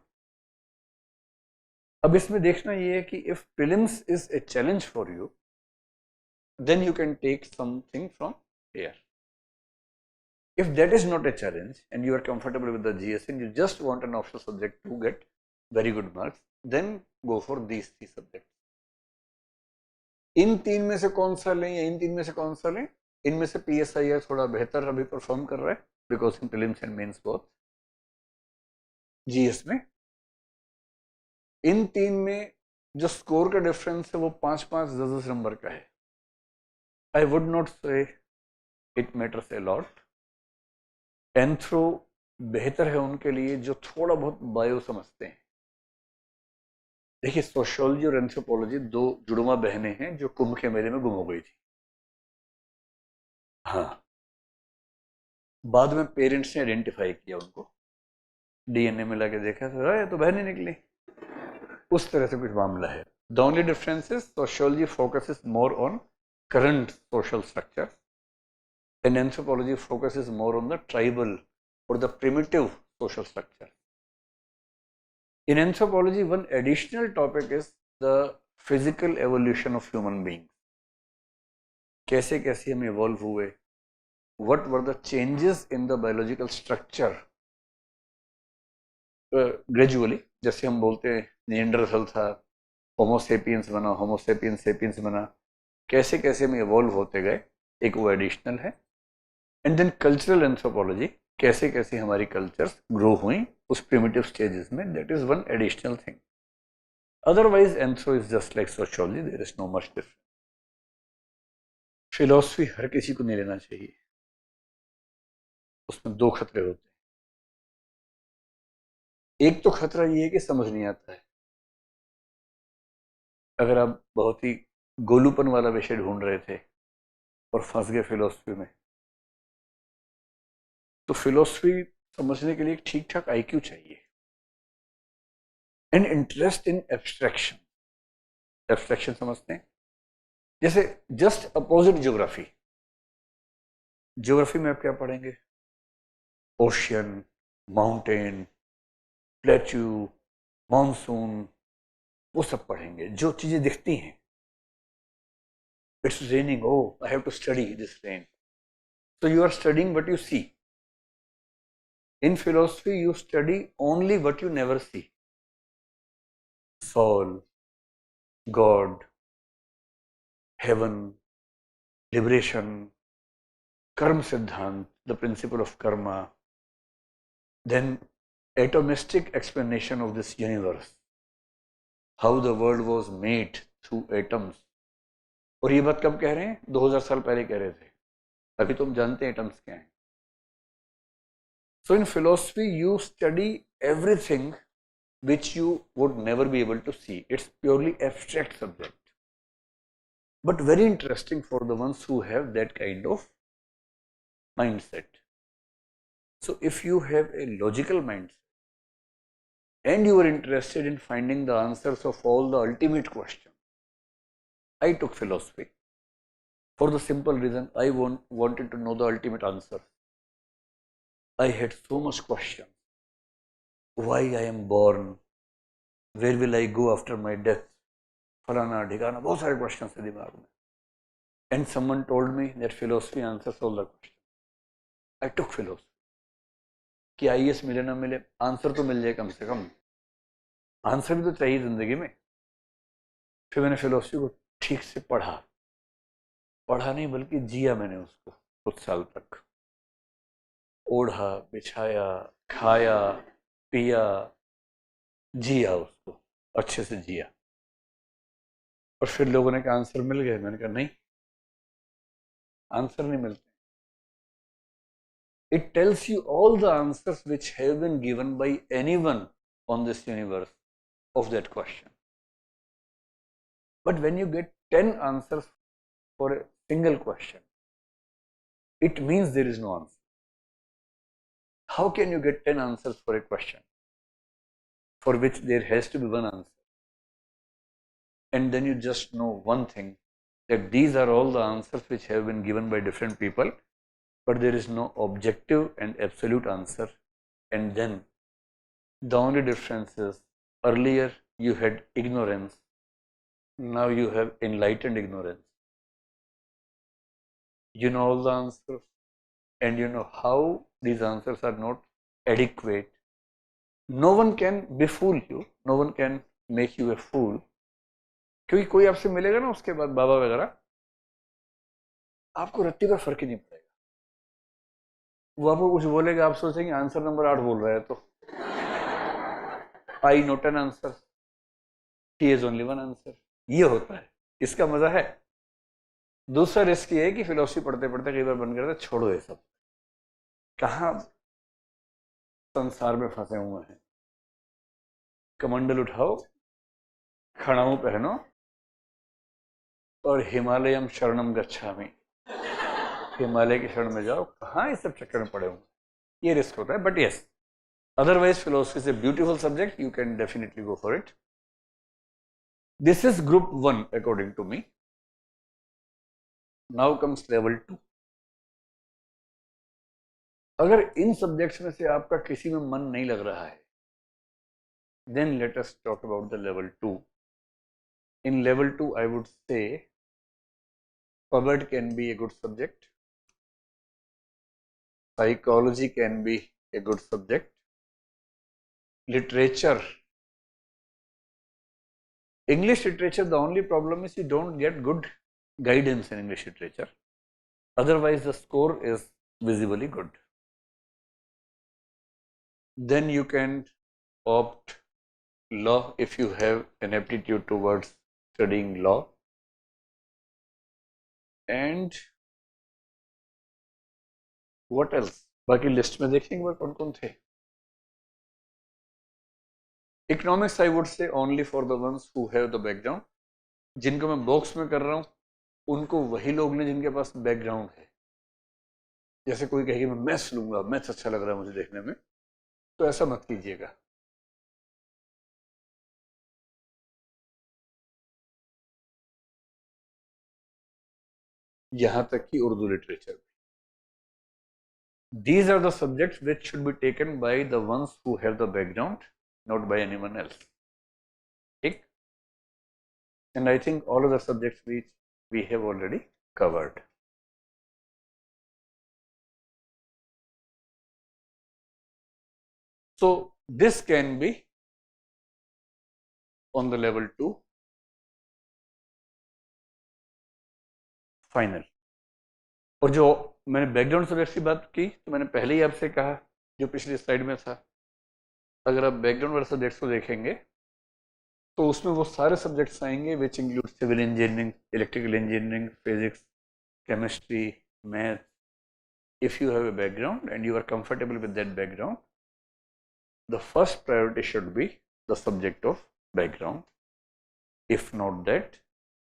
अब इसमें देखना ये है कि if prelims is a challenge for you, then you can take something from here. If that is not a challenge and you are comfortable with the GS and you just want an optional subject to get very good marks, then go for these three subjects. इन तीन में से कौन सा लें या इन तीन में से कौन सा लें? इनमें से PSIR थोड़ा बेहतर अभी परफॉर्म कर रहा है because in prelims and mains both. GS में इन तीन में जो स्कोर का डिफरेंस है वो 5-5, 10-10 नंबर का है. आई वुड नॉट से it matters a lot. Anthro बेहतर है उनके लिए जो थोड़ा बहुत बायो समझते हैं. देखिए, सोशियोलॉजी और एंथ्रोपोलॉजी दो जुड़वा बहनें हैं जो कुंभ के मेले में गुम हो गई थी. हाँ, बाद में पेरेंट्स ने आइडेंटिफाई किया उनको, DNA मिला के देखा तो बहनें निकली. उस तरह से कुछ मामला है. The only difference is sociology focuses more on current social structure and anthropology focuses more on the tribal or the primitive social structure. In anthropology, one additional topic is the physical evolution of human beings. कैसे कैसे हम evolve हुए, what were the changes in the biological structure gradually. जैसे हम बोलते हैं Neanderthal था, होमो sapiens बना, होमो सेपियंस सेपियंस बना, कैसे कैसे हम evolve होते गए, एक वो एडिशनल है. एंड देन कल्चरल एंथ्रोपोलॉजी, कैसे कैसे हमारी कल्चर्स ग्रो हुई उस प्रिमिटिव स्टेजेस में, that is one additional thing. Otherwise anthro is just like sociology, there is no much difference. Philosophy हर किसी को नहीं लेना चाहिए, उसमें दो खतरे होते हैं. एक तो खतरा ये है कि समझ नहीं आता है. अगर आप बहुत ही गोलूपन वाला विषय ढूंढ रहे थे और फंस गए फिलॉसफी में, तो फिलॉसफी समझने के लिए एक ठीक ठाक IQ चाहिए and interest in abstraction. Abstraction समझते हैं, जैसे जस्ट अपोजिट ज्योग्राफी. ज्योग्राफी में आप क्या पढ़ेंगे? ओशियन, माउंटेन, प्लेट्यू, मॉनसून, वो सब पढ़ेंगे जो चीजें दिखती हैं. It's raining, oh I have to study this rain. So you are studying what you see. In philosophy, you study only what you never see. Soul, God, heaven, liberation, karma siddhant, the principle of karma, then atomistic explanation of this universe, how the world was made through atoms. और ये बात कब कह रहे हैं? 2000 साल पहले कह रहे थे. अभी तो हम जानते हैं एटम्स क्या हैं. So in philosophy, you study everything which you would never be able to see. It's purely abstract subject, but very interesting for the ones who have that kind of mindset. So if you have a logical mindset and you are interested in finding the answers of all the ultimate questions, I took philosophy for the simple reason I wanted to know the ultimate answer. I had so much questions. Why I am born? Where will I go after my death? फलाना ढिकाना, बहुत सारे questions थे दिमाग में. And someone told me that philosophy answers all the questions. I took philosophy. कि IAS मिले ना मिले, आंसर तो मिल जाए कम से कम. आंसर भी तो चाहिए जिंदगी में. फिर मैंने फिलोसफी को ठीक से पढ़ा नहीं बल्कि जिया मैंने उसको कुछ साल तक. ओढ़ा, बिछाया, खाया, पिया, जिया, उसको अच्छे से जिया. और फिर लोगों ने कहा आंसर मिल गए. मैंने कहा नहीं, आंसर नहीं मिलते. It tells you all the answers which have been given by anyone on this universe of that question. But when you get 10 answers for a single question, it means there is no answer. How can you get 10 answers for a question for which there has to be one answer? And then you just know one thing, that these are all the answers which have been given by different people, but there is no objective and absolute answer. And then the only difference is, earlier you had ignorance, now you have enlightened ignorance. You know all the answers and you know how these answers are not adequate. No one can befool you, no one can make you a fool, क्योंकि कोई आपसे मिलेगा ना उसके बाद बाबा वगैरह, आपको रत्ती पर फर्क ही नहीं पड़ेगा। वो आपको कुछ बोलेगा, आप सोचेंगे आंसर नंबर 8 बोल रहा है, तो I note an answer, he is only one answer, ये होता है, इसका मजा है। दूसरा रिस्क ये है कि फिलोसफी पढ़ते पढ़ते कई बार बन करता छोड़ो ये सब, कहाँ संसार में फंसे हुए हैं। कमंडल उठाओ, खड़ाऊ पहनो और हिमालयम शरणम गच्छामि, हिमालय की शरण में जाओ, कहाँ इस सब चक्कर में पड़े हुए, ये रिस्क होता है। But yes, otherwise philosophy is a beautiful subject, you can definitely go for it. This is group 1 according to me. Now comes level 2. अगर इन सब्जेक्ट्स में से आपका किसी में मन नहीं लग रहा है, then let us talk about the level 2. In level 2 I would say PubEd can be a good subject, psychology can be a good subject, literature, English literature, the only problem is you don't get good guidance in English literature, otherwise the score is visibly good. Then you can opt law if you have an aptitude towards studying law, and what else, बाकी list में देखेंगे वो कौन कौन थे। Economics I would से only for the ones who have the background, जिनको मैं बॉक्स में कर रहा हूँ उनको वही लोग ने जिनके पास बैकग्राउंड है। जैसे कोई कहेगी मैं मैथ्स लूंगा, मैथ्स अच्छा लग रहा है मुझे देखने में, तो ऐसा मत कीजिएगा। यहां तक कि Urdu literature, these are the subjects which should be taken by the ones who have the background, not by anyone else. ठीक? And I think all other subjects which we have already covered. So this can be on the level 2 final. और जो मैंने background subjects की बात की, तो मैंने पहले ही आपसे कहा जो पिछली स्लाइड में था, अगर आप बैकग्राउंड वाले सब्जेक्ट्स को देखेंगे तो उसमें वो सारे सब्जेक्ट्स आएंगे which include civil engineering, electrical engineering, physics, chemistry, math. If you have a background and you are comfortable with that background, the first priority should be the subject of background. If not that,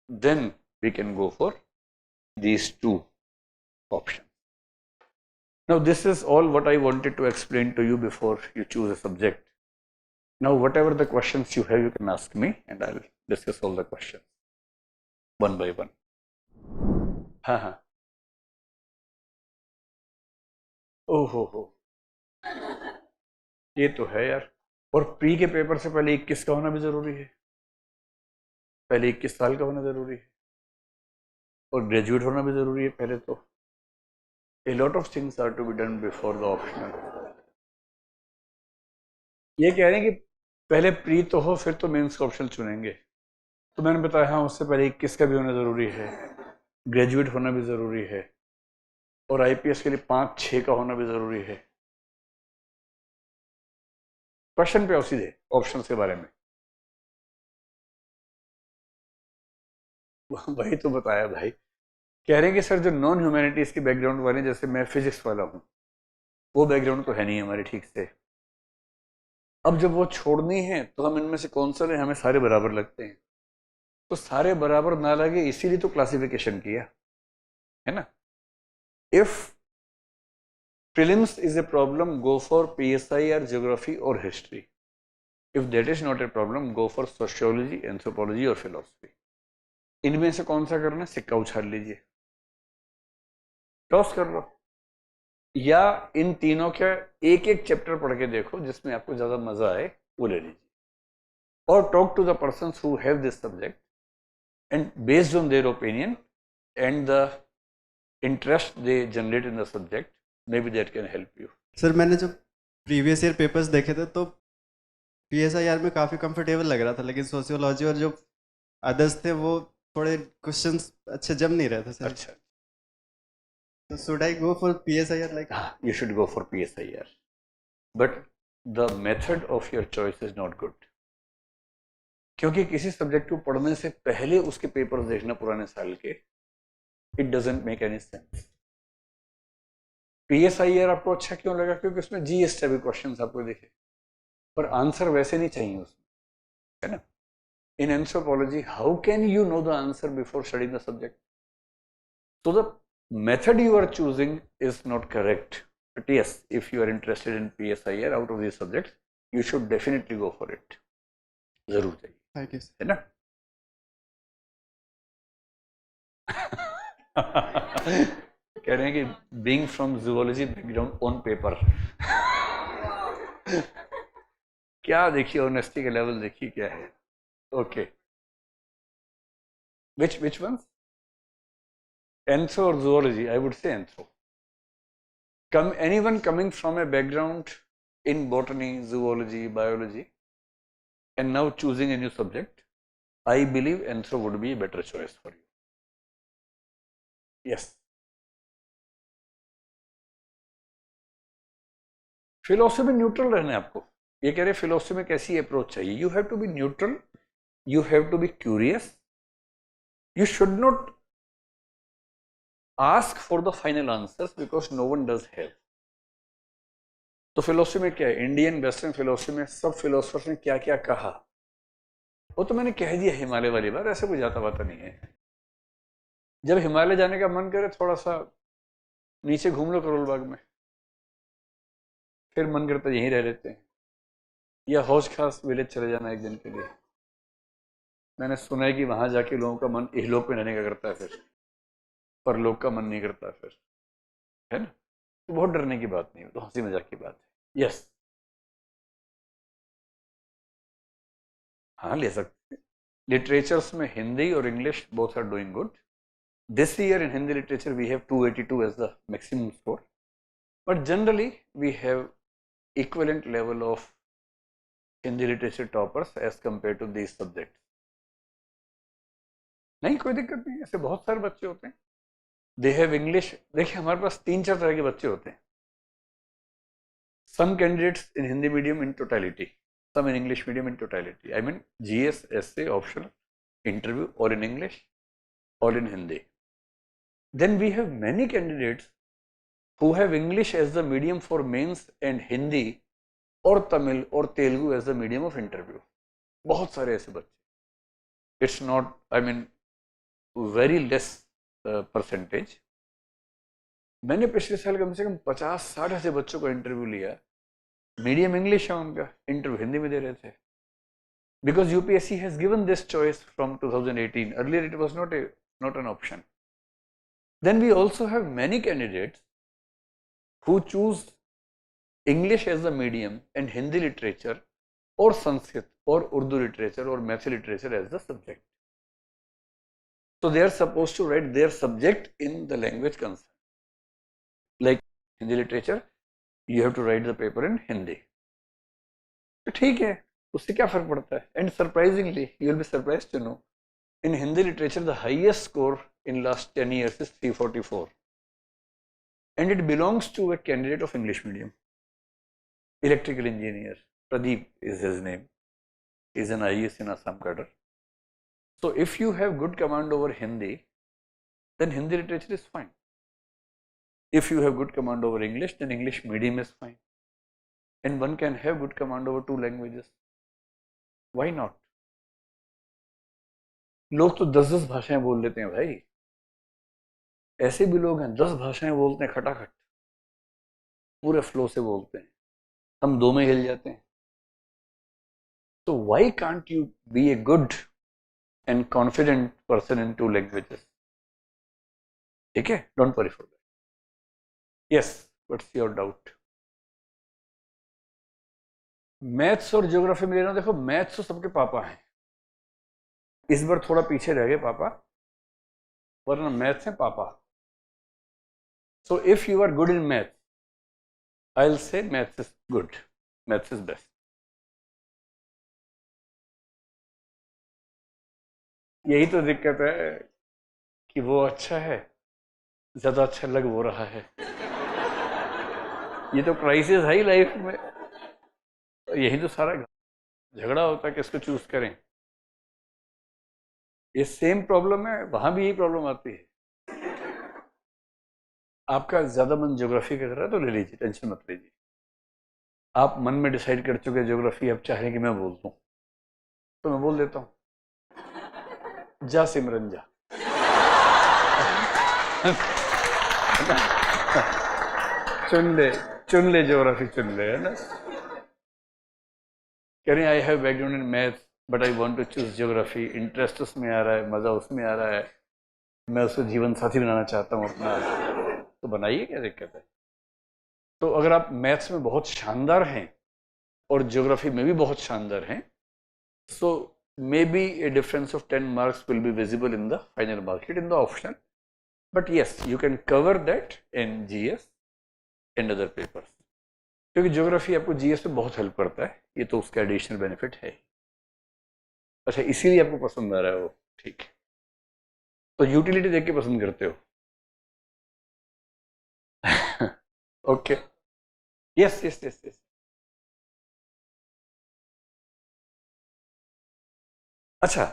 then we can go for these two options. Now this is all what I wanted to explain to you before you choose a subject. Now whatever the questions you have, you can ask me and I'll discuss all the questions one by one. हाँ, ओहो, ये तो है यार। और pre के paper से पहले 21 का होना भी जरूरी है, पहले 21 साल का होना जरूरी है, और ग्रेजुएट होना भी जरूरी है पहले। तो a lot of things are to be done before the optional. ये कह रहे हैं कि पहले प्री तो हो फिर तो मेंस का ऑप्शन चुनेंगे, तो मैंने बताया हाँ उससे पहले 21 का भी होना जरूरी है, ग्रेजुएट होना भी जरूरी है, और आईपीएस के लिए 5-6 का होना भी जरूरी है। क्वेश्चन पे आओ सीधे ऑप्शन के बारे में। वही तो बताया भाई, कह रहे हैं कि सर जो नॉन ह्यूमैनिटीज के बैकग्राउंड वाले, जैसे मैं फिजिक्स वाला हूँ, वो बैकग्राउंड तो है नहीं हमारे ठीक से। अब जब वो छोड़नी है तो हम इनमें से कौन सा लें, हमें सारे बराबर लगते हैं, तो सारे बराबर ना लगे इसीलिए तो क्लासिफिकेशन किया है ना। If prelims is a problem, go for PSI और ज्योग्राफी और history. If that is not a problem, go for sociology, anthropology और फिलोसफी। इनमें से कौन सा करना है, सिक्का उछाल लीजिए, टॉस कर लो, या इन तीनों के एक एक चैप्टर पढ़ के देखो जिसमें आपको ज्यादा मजा आए वो ले लीजिए, और talk to the persons who have this subject and based on their opinion and the interest they generate in the subject, maybe that can help you. Sir मैंने जब प्रीवियस ईयर पेपर्स देखे थे तो PSIR में काफ़ी comfortable लग रहा था, लेकिन सोशियोलॉजी और जो अदर्स थे वो थोड़े क्वेश्चंस अच्छे जम नहीं रहे थे सर. अच्छा, So should I go for PSIR like? you should go for PSIR, but the method of your choice is not good. क्योंकि किसी सब्जेक्ट को पढ़ने से पहले उसके पेपर देखना पुराने साल के, it doesn't make any sense. PSIR आपको अच्छा क्यों लगा? क्योंकि उसमें GS टाइप क्वेश्चन आपको दिखे, पर आंसर वैसे नहीं चाहिए उसमें, है ना. इन anthropology how can you know the answer before studying the subject? So the method you are choosing is not correct. But yes, if you are interested in PSIR out of these subjects, you should definitely go for it. जरूर चाहिए. Thank you. है ना? कह रहे हैं कि being from zoology background on paper. क्या देखिए, ऑनेस्टी का लेवल देखिए क्या है. Okay. Which ones? Anthro or zoology? I would say anthro. Anyone coming from a background in botany, zoology, biology, and now choosing a new subject, I believe anthro would be a better choice for you. Yes. Philosophy में neutral रहना है आपको. ये कह रहे philosophy में कैसी approach चाहिए? You have to be neutral, you have to be curious, you should not ask for the final answers because no one does have. तो फिलोसफी में क्या है? इंडियन वेस्टर्न फिलोसफी में सब फिलोसफर्स ने क्या क्या कहा वो तो मैंने कह दिया हिमालय वाली बार, ऐसे कोई जाता बाता नहीं है. जब हिमालय जाने का मन करे थोड़ा सा नीचे घूम लो करोल बाग में, फिर मन करता यहीं रह लेते हैं, या हौज खास विलेज चले जाना एक दिन के लिए. मैंने सुना है कि वहां जाके लोगों का मन इहलोक में रहने का करता है, फिर परलोक का मन नहीं करता फिर, है ना. तो बहुत डरने की बात नहीं है, तो हंसी मजाक की बात है. यस, हाँ ले सकते हैं. लिटरेचर्स में हिंदी और English both are doing good. This year in Hindi literature we have 282 as the maximum score, but generally we have equivalent level of Hindi literature toppers as compare to these subject. नहीं, कोई दिक्कत नहीं. ऐसे बहुत सारे बच्चे होते हैं, दे हैव इंग्लिश. देखिए हमारे पास 3-4 तरह के बच्चे होते हैं. Some candidates in Hindi medium in totality, some in English medium in totality. I mean GS, essay, optional, interview, all in English, all in Hindi. Then we have many candidates who have English as the medium for mains and Hindi or Tamil or Telugu as the medium of interview. बहुत सारे ऐसे बच्चे. It's not, I mean, very less percentage. मैंने पिछले साल कम से कम 50-60 ऐसे बच्चों को इंटरव्यू लिया, मीडियम इंग्लिश है उनका, इंटरव्यू हिंदी में दे रहे थे. Because UPSC has given this choice from 2018. Earlier it was not an option. Then we also have many candidates who choose English as the medium and Hindi literature और संस्कृत और Urdu literature और Maithili literature as the subject. So they are supposed to write their subject in the language concerned. Like Hindi literature, you have to write the paper in Hindi. तो ठीक है, उससे क्या फर्क पड़ता है? And surprisingly, you will be surprised to know, in Hindi literature, the highest score in last 10 years is 344, and it belongs to a candidate of English medium, electrical engineer. Pradeep is his name. He is an IAS in Assam cadre. So if you have good command over Hindi, then Hindi literature is fine. If you have good command over English, then English medium is fine. And one can have good command over 2 languages. Why not? लोग तो 10-10 भाषाएं बोल लेते हैं भाई. ऐसे भी लोग हैं 10 भाषाएं बोलते हैं खटाखट, पूरे फ्लो से बोलते हैं, हम 2 में हिल जाते हैं. So why can't you be a good and confident person in 2 languages? ठीक है, don't worry for that. Yes, what's your doubt? Maths और ज्योग्राफी में लेना. देखो मैथ्स तो सबके पापा हैं, इस बार थोड़ा पीछे रह गए पापा, वरना मैथ्स है पापा. So if you are good in maths, I'll say maths is good. Maths is best. यही तो दिक्कत है कि वो अच्छा है, ज्यादा अच्छा लग वो रहा है। ये तो क्राइसिस है ही लाइफ में। यही तो सारा झगड़ा होता है किसको चूज करें। ये सेम प्रॉब्लम है, वहां भी यही प्रॉब्लम आती है। आपका ज्यादा मन ज्योग्राफी का कर रहा है तो ले लीजिए, टेंशन मत लीजिए। आप मन में डिसाइड कर चुके ज्योग्राफी, अब चाह रहे हैं कि मैं बोल दूं, तो मैं बोल देता हूं। जा सिमरन जा। चुन ले ज्योग्राफी, चुन ले, है ना। कह रहे I have background in math but I want to choose geography, interest उसमें आ रहा है, मजा उसमें आ रहा है, मैं उसको जीवन साथी बनाना चाहता हूँ अपना, तो बनाइए, क्या दिक्कत है। तो अगर आप मैथ्स में बहुत शानदार हैं और ज्योग्राफी में भी बहुत शानदार हैं, so may be a difference of 10 marks will be visible in the final market in the option, but yes you can cover that in GS and other papers, क्योंकि ज्योग्राफी आपको जीएस में बहुत help करता है, ये तो उसका additional benefit है। अच्छा, इसीलिए आपको पसंद आ रहा है वो, ठीक है। तो यूटिलिटी देख के पसंद करते हो। Okay, yes yes yes yes. अच्छा,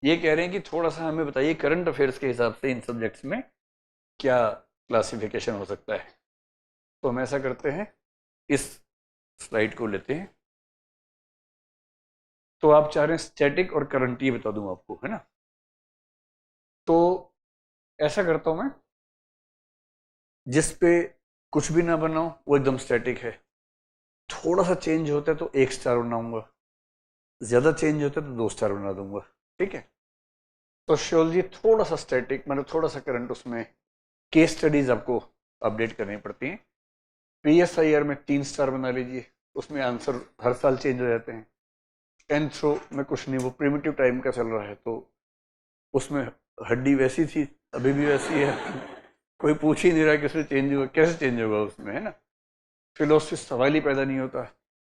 ये कह रहे हैं कि थोड़ा सा हमें बताइए करंट अफेयर्स के हिसाब से इन सब्जेक्ट्स में क्या क्लासिफिकेशन हो सकता है। तो हम ऐसा करते हैं, इस स्लाइड को लेते हैं। तो आप चाह रहे हैं स्टैटिक और करंट, ये बता दूं आपको, है ना। तो ऐसा करता हूं मैं, जिस पे कुछ भी ना बनाऊं वो एकदम स्टैटिक है, थोड़ा सा चेंज होता है तो 1 स्टार बनाऊंगा, ज्यादा चेंज होता है तो 2 स्टार बना दूंगा, ठीक है। तो सोशियोलॉजी थोड़ा सा स्टैटिक, मतलब थोड़ा सा करंट, उसमें केस स्टडीज आपको अपडेट करनी पड़ती हैं। पीएसआईआर में 3 स्टार बना लीजिए, उसमें आंसर हर साल चेंज हो जाते हैं। 10th रो में कुछ नहीं, वो प्रिमिटिव टाइम का चल रहा है, तो उसमें हड्डी वैसी थी, अभी भी वैसी है। कोई पूछ ही नहीं रहा कि उसमें चेंज हुआ, कैसे चेंज होगा उसमें, है ना। फिलोसफी सवाल ही पैदा नहीं होता,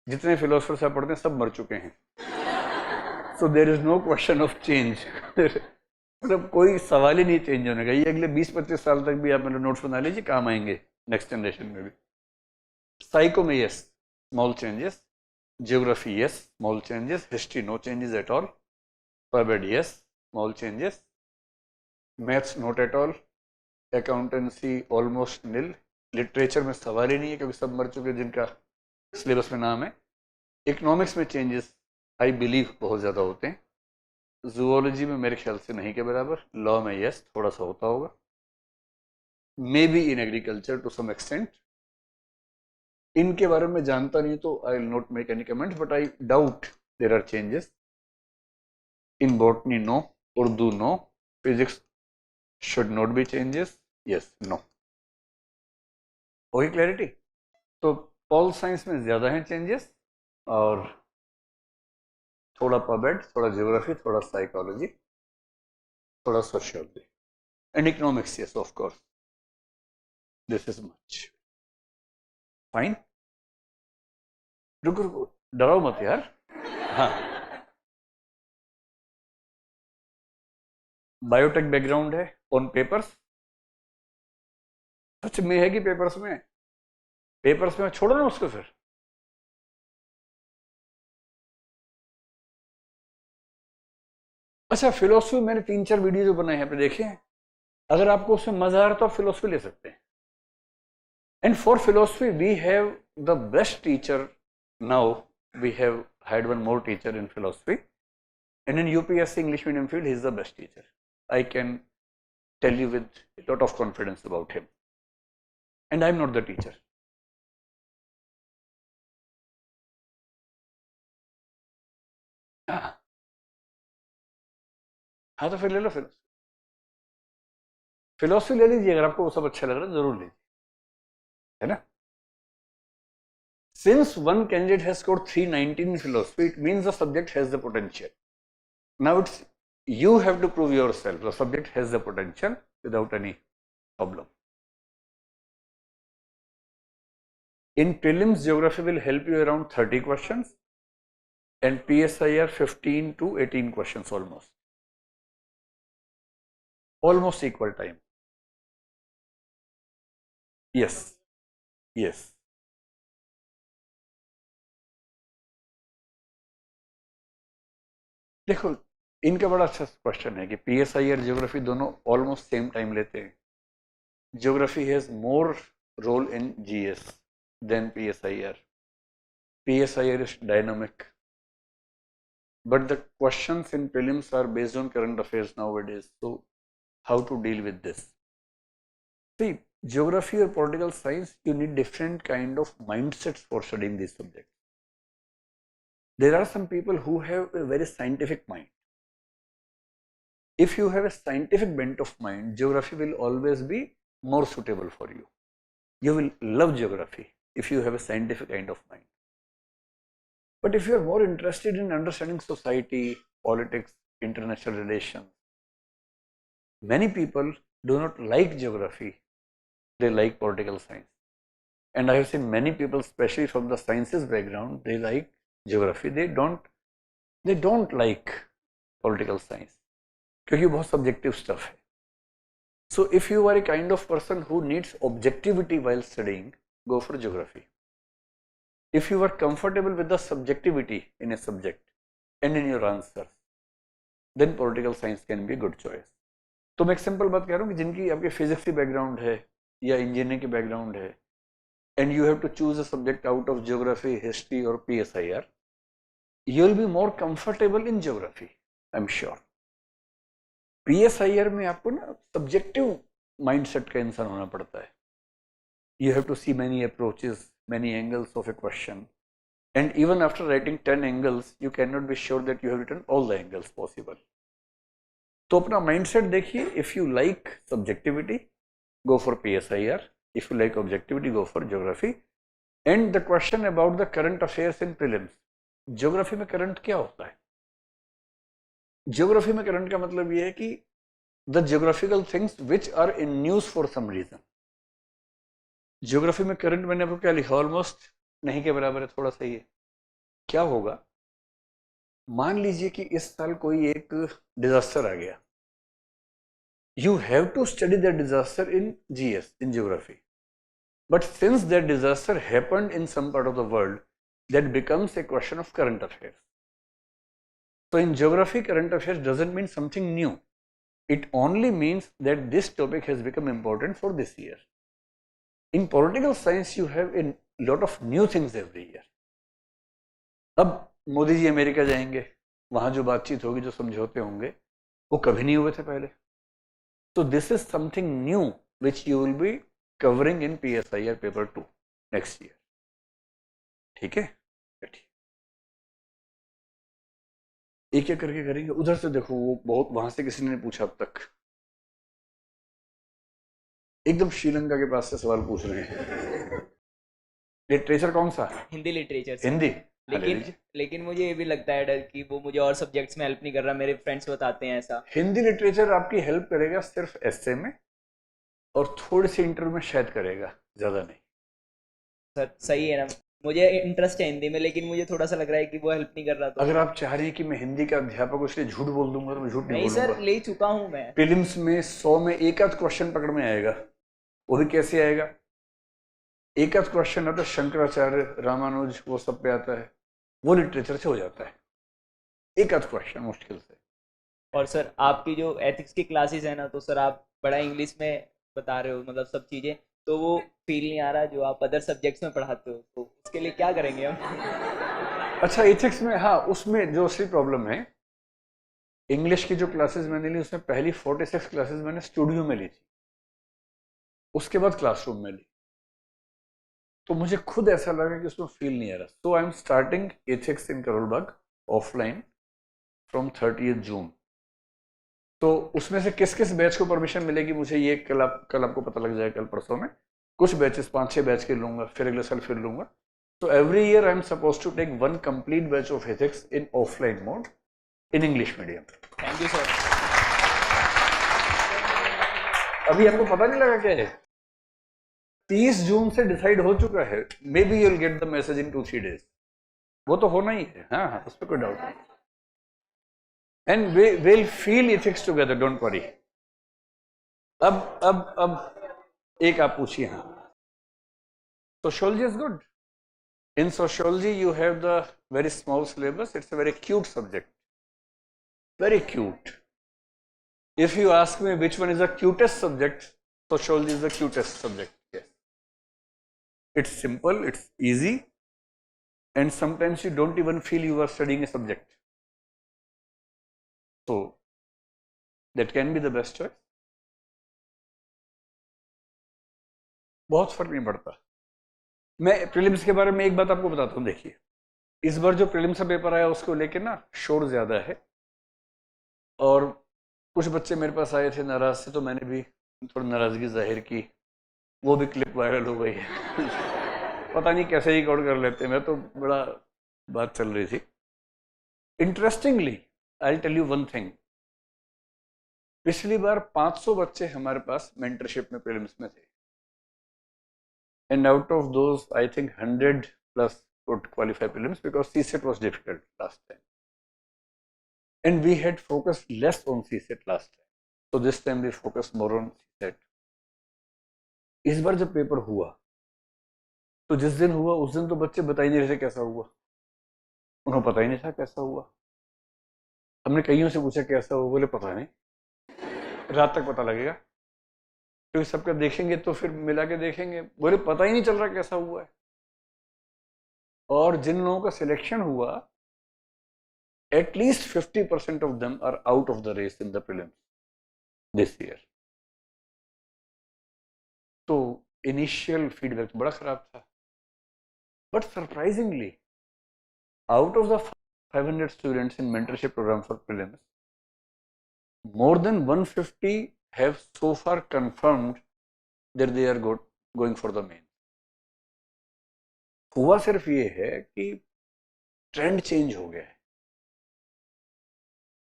जितने फिलोसफर्स आप पढ़ते हैं सब मर चुके हैं, so there is no question of change. मतलब कोई सवाल ही नहीं चेंज होने का, ये अगले 20-25 साल तक भी आप मतलब नोट्स बना लीजिए, काम आएंगे नेक्स्ट जनरेशन में भी। साइको में yes, small changes. Geography yes, small changes. History no changes at all. Pub ad yes, small changes. Maths not at all. Accountancy almost nil. Literature में सवाल ही नहीं है क्योंकि सब मर चुके जिनका सिलेबस में नाम है। इकोनॉमिक्स में चेंजेस आई बिलीव बहुत ज़्यादा होते हैं। जूलॉजी में मेरे ख्याल से नहीं के बराबर। लॉ में यस, थोड़ा सा होता होगा। Maybe in agriculture to some extent. इनके बारे में जानता नहीं तो I will not make any comment, but I doubt there are changes. In botany no. Urdu no. Physics should not be changes, yes no. वही क्लैरिटी। तो pol science में ज़्यादा हैं चेंजेस, और थोड़ा पबेड, थोड़ा ज्योग्राफी, थोड़ा साइकोलॉजी, थोड़ा sociology and economics, yes of course. This is much fine. रुको रुको, डराओ मत यार। हाँ, बायोटेक बैकग्राउंड है ऑन पेपर्स। सच में है कि पेपर्स में? पेपर्स में छोड़ो ना उसको फिर। अच्छा, फिलोसफी मैंने 3-4 वीडियो जो बनाए हैं आपने देखे हैं, अगर आपको उसमें मजा आ रहा है तो आप फिलोसफी ले सकते हैं। And for philosophy we have the best teacher now. We have had one more teacher in philosophy, and in UPSC English medium field he is the best teacher. I can tell you with a lot of confidence about him, and I am not the teacher. हाँ, तो फिर ले लो philosophy ले लीजिए, अगर आपको वो सब अच्छा लग रहा है जरूर लीजिए, है ना। Since one candidate has scored 319 in philosophy, it means the subject has the potential. Now it's you have to prove yourself. The subject has the potential without any problem. In prelims, geography will help you around 30 questions and PSIR 15 to 18 questions almost. Almost equal time. Yes, yes. देखो इनका बड़ा अच्छा question है कि PSI और geography दोनों almost same time लेते हैं. Geography has more role in GS than PSIR. PSIR is dynamic, but the questions in prelims are based on current affairs nowadays. So how to deal with this? See, geography or political science, you need different kind of mindsets for studying these subjects. There are some people who have a very scientific mind. If you have a scientific bent of mind, geography will always be more suitable for you. You will love geography if you have a scientific kind of mind. But if you are more interested in understanding society, politics, international relations, many people do not like geography, they like political science. And I have seen many people, especially from the sciences background, they like geography. They don't like political science क्योंकि बहुत subjective stuff है. So if you are a kind of person who needs objectivity while studying, go for geography. If you are comfortable with the subjectivity in a subject and in your answers, then political science can be a good choice. तो मैं एक simple बात कह रहा हूँ कि जिनकी आपके फिजिक्स की बैकग्राउंड है या इंजीनियरिंग की बैकग्राउंड है and you have to choose a subject out of geography, history or PSIR, you will be more comfortable in geography, I'm sure. PSIR में आपको ना subjective mindset का इंसान होना पड़ता है. You have to see many approaches, many angles of a question, and even after writing 10 angles, you cannot be sure that you have written all the angles possible. तो अपना mindset देखिए. If you like subjectivity, go for PSIR. If you like objectivity, go for geography. And the question about the current affairs in prelims. Geography में current क्या होता है? Geography में current का मतलब ये है कि the geographical things which are in news for some reason. Geography में current मैंने आपको क्या लिखा? Almost नहीं के बराबर है, थोड़ा सा ये. क्या होगा? मान लीजिए कि इस साल कोई एक डिजास्टर आ गया. You have to study that disaster in GS, in geography. But since that disaster happened in some part of the world, that becomes a question of current affairs. So in geography, current affairs doesn't mean something new. It only means that this topic has become important for this year. In political science, you have a lot of new things every year. अब Modi ji America जाएंगे, वहां जो बातचीत होगी, जो समझौते होंगे, वो कभी नहीं हुए थे पहले. So this is something new which you will be covering in PSIR paper 2 next year. ठीक है? एक एक करके करेंगे. उधर से देखो, वो बहुत वहां से किसी ने पूछा अब तक. एकदम श्रीलंका के पास से सवाल पूछ रहे हैं. लिटरेचर कौन सा? हिंदी लिटरेचर. हिंदी. लेकिन मुझे ये भी लगता है डर कि वो मुझे और सब्जेक्ट्स में हेल्प नहीं कर रहा. मेरे फ्रेंड्स बताते हैं ऐसा. हिंदी लिटरेचर आपकी हेल्प करेगा सिर्फ एस्से में और थोड़ी सी इंटरव्यू में शायद करेगा, ज्यादा नहीं. सर सही है ना, मुझे इंटरेस्ट है हिंदी में, लेकिन मुझे थोड़ा सा लग रहा है कि वो हेल्प नहीं कर रहा. तो अगर आप चाह रहे हैं कि मैं हिंदी का अध्यापक हूं इसलिए झूठ बोल दूंगा, तो मैं झूठ नहीं बोलूंगा. सर ले चुका हूं मैं. प्रीलिम्स में 100 में एक आध क्वेश्चन पकड़ में आएगा. वो भी कैसे आएगा? एक आध क्वेश्चन आता है शंकराचार्य, रामानुज, वो सब पे आता है. वो लिटरेचर से हो जाता है. एक आध क्वेश्चन मुश्किल से. और सर आपकी जो एथिक्स की क्लासेस है ना, तो सर आप बड़ा इंग्लिश में बता रहे हो, मतलब सब चीज़ें, तो वो फील नहीं आ रहा जो आप अदर सब्जेक्ट्स में पढ़ाते हो. तो उसके लिए क्या करेंगे हम? अच्छा, एथिक्स में, हाँ, उसमें जो असली प्रॉब्लम है, इंग्लिश की जो क्लासेस मैंने ली उसमें पहली 46 क्लासेस मैंने स्टूडियो में ली थी, उसके बाद क्लासरूम में ली. तो मुझे खुद ऐसा लगा कि उसमें फील नहीं आ रहा. So I am starting ethics in Karol Bagh offline from 30 June. तो उसमें से किस किस बैच को परमिशन मिलेगी मुझे ये कल आपको पता लग जाएगा, कल परसों में. कुछ बैचेस 5-6 बैच के लूंगा, फिर अगले साल फिर लूंगा. तो every year I am suppose to take 1 complete batch of ethics in offline mode in English medium. Thank you sir. अभी आपको पता नहीं लगा क्या है? 30 जून से डिसाइड हो चुका है, may be you'll get the message in 2-3 days, वो तो होना ही है, हाँ हाँ, उस पर कोई डाउट नहीं। And we will feel ethics together, don't worry. अब एक आप पूछिए, हाँ sociology is good. In sociology you have the very small syllabus, it's a very cute subject, very cute. If you ask me which one is the cutest subject, sociology is the cutest subject. Yes. It's simple, it's easy, and sometimes you don't even feel you are studying a subject. So, that can be the best choice. बहुत फर्क नहीं पड़ता। मैं prelims के बारे में एक बात आपको बताता हूँ, देखिए इस बार जो प्रीलिम्स का पेपर आया उसको लेके ना शोर ज्यादा है, और कुछ बच्चे मेरे पास आए थे नाराज से, तो मैंने भी थोड़ी नाराजगी जाहिर की, वो भी क्लिप वायरल हो गई है पता नहीं कैसे ही रिकॉर्ड कर लेते हैं, मैं तो बड़ा बात चल रही थी। Interestingly I tell you one thing, पिछली बार 500 बच्चे हमारे पास मेंटरशिप में प्रीलिम्स में थे, and out of those I think 100+ could qualify prelims because CSET was difficult last time. And we had focused less on CSET last time. So this time we focused more on CSET. इस बार जब paper हुआ तो जिस दिन हुआ उस दिन तो बच्चे बता ही नहीं रहे कैसा हुआ, उन्हें पता ही नहीं था कैसा हुआ। हमने कईयों से पूछा कैसा हुआ, बोले पता नहीं, रात तक पता लगेगा, क्योंकि सबका देखेंगे तो फिर मिला के देखेंगे, बोले पता ही नहीं चल रहा कैसा हुआ है। और जिन लोगों का सिलेक्शन हुआ, at least 50% of them are out of the race in the prelims this year. तो initial feedback बड़ा खराब था, but surprisingly, out of the 500 students in mentorship program for prelims, more than 150 have so far confirmed that they are going for the main. हुआ सिर्फ ये है कि trend change हो गया है।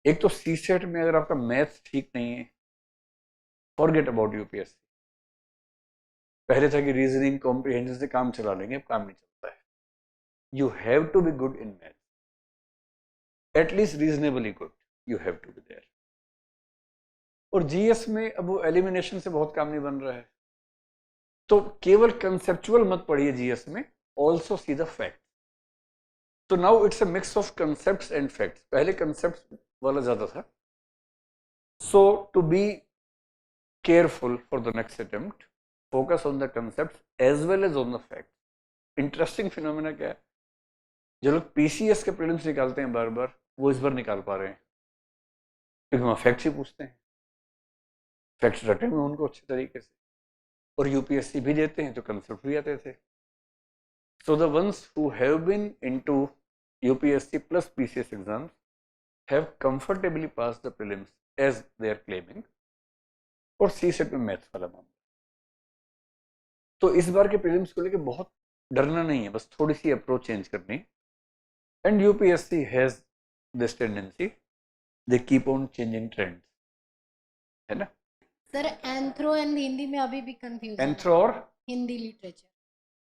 एक तो सीसेट में अगर आपका मैथ्स ठीक नहीं है, फॉरगेट अबाउट यूपीएससी। पहले था कि रीजनिंग कॉम्प्रिहेंशन से काम चला लेंगे, अब काम नहीं चलता है। You have to be good in math, at least reasonably good, you have to be there. और जीएस में अब वो एलिमिनेशन से बहुत काम नहीं बन रहा है, तो केवल कंसेप्चुअल मत पढ़िए जीएस में, ऑल्सो सी द फैक्ट। तो now it's a mix of concepts and facts, पहले कंसेप्ट वाला ज्यादा था। So to be careful for the next attempt, focus on the concept as well as on the fact. Interesting phenomena क्या है, जो लोग PCS के प्रीलिम्स निकालते हैं बार बार, वो इस बार निकाल पा रहे हैं, क्योंकि वहां फैक्ट्स ही पूछते हैं, फैक्ट्स रटे हुए उनको अच्छे तरीके से, और यूपीएससी भी देते हैं तो कंसेप्ट भी आते थे। So the ones who have been into UPSC plus PCS exams have comfortably passed the prelims as they are claiming, और सीसेट में मैथ्स वाला मामला। तो इस बार के प्रीलिम्स को लेके बहुत डरना नहीं है, बस थोड़ी सी अप्रोच चेंज करनी। And UPSC has this tendency, they keep on changing trends, है ना। सर एंथ्रो एंड हिंदी में अभी भी कंफ्यूज है। एंथ्रो और हिंदी लिटरेचर,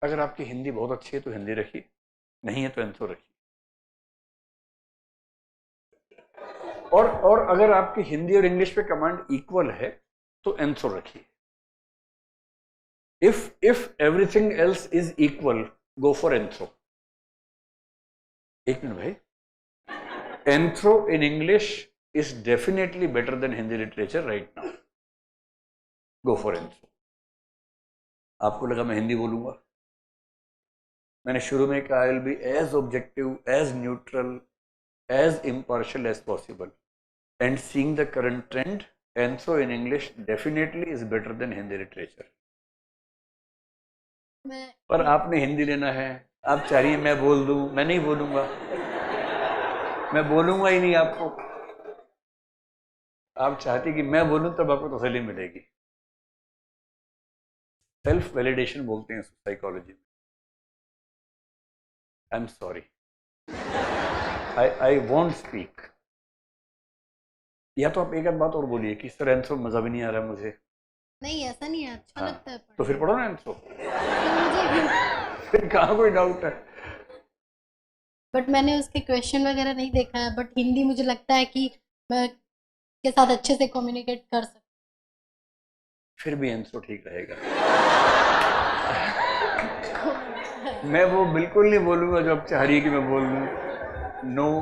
अगर आपकी हिंदी बहुत अच्छी है तो हिंदी रखिए, नहीं है तो एंथ्रो रखिए। और अगर आपकी हिंदी और इंग्लिश पे कमांड इक्वल है तो एंथ्रो रखिए। If everything else is equal, go for anthro. एक मिनट भाई, anthro in English is definitely better than Hindi literature right now, go for anthro. आपको लगा मैं हिंदी बोलूंगा, मैंने शुरू में कहा I will be as objective, as neutral, as impartial as possible, and seeing the current trend, Anthro in English definitely is better than Hindi literature. पर आपने हिंदी लेना है, आप चाह रही हैं मैं बोल दूं, मैं नहीं बोलूंगा, मैं बोलूंगा ही नहीं आपको। आप चाहती कि मैं बोलूं तब आपको तसल्ली मिलेगी। सेल्फ वैलिडेशन बोलते हैं साइकोलॉजी में। I am sorry, I won't speak। या तो आप एक आध बात और बोलिए कि सर एंथ्रो मजा भी नहीं आ रहा मुझे, नहीं ऐसा नहीं है, अच्छा हाँ, लगता है तो फिर पढ़ो ना एंथ्रो, मुझे। फिर कहाँ कोई डाउट है। बट मैंने उसके क्वेश्चन वगैरह नहीं देखा है, बट हिंदी मुझे लगता है कि मैं के साथ अच्छे से कम्युनिकेट कर सकती फिर भी एंथ्रो ठीक रहेगा। हूँ। मैं वो बिल्कुल नहीं बोलूंगा जो आप चाह रही है कि मैं बोल दूं, नो।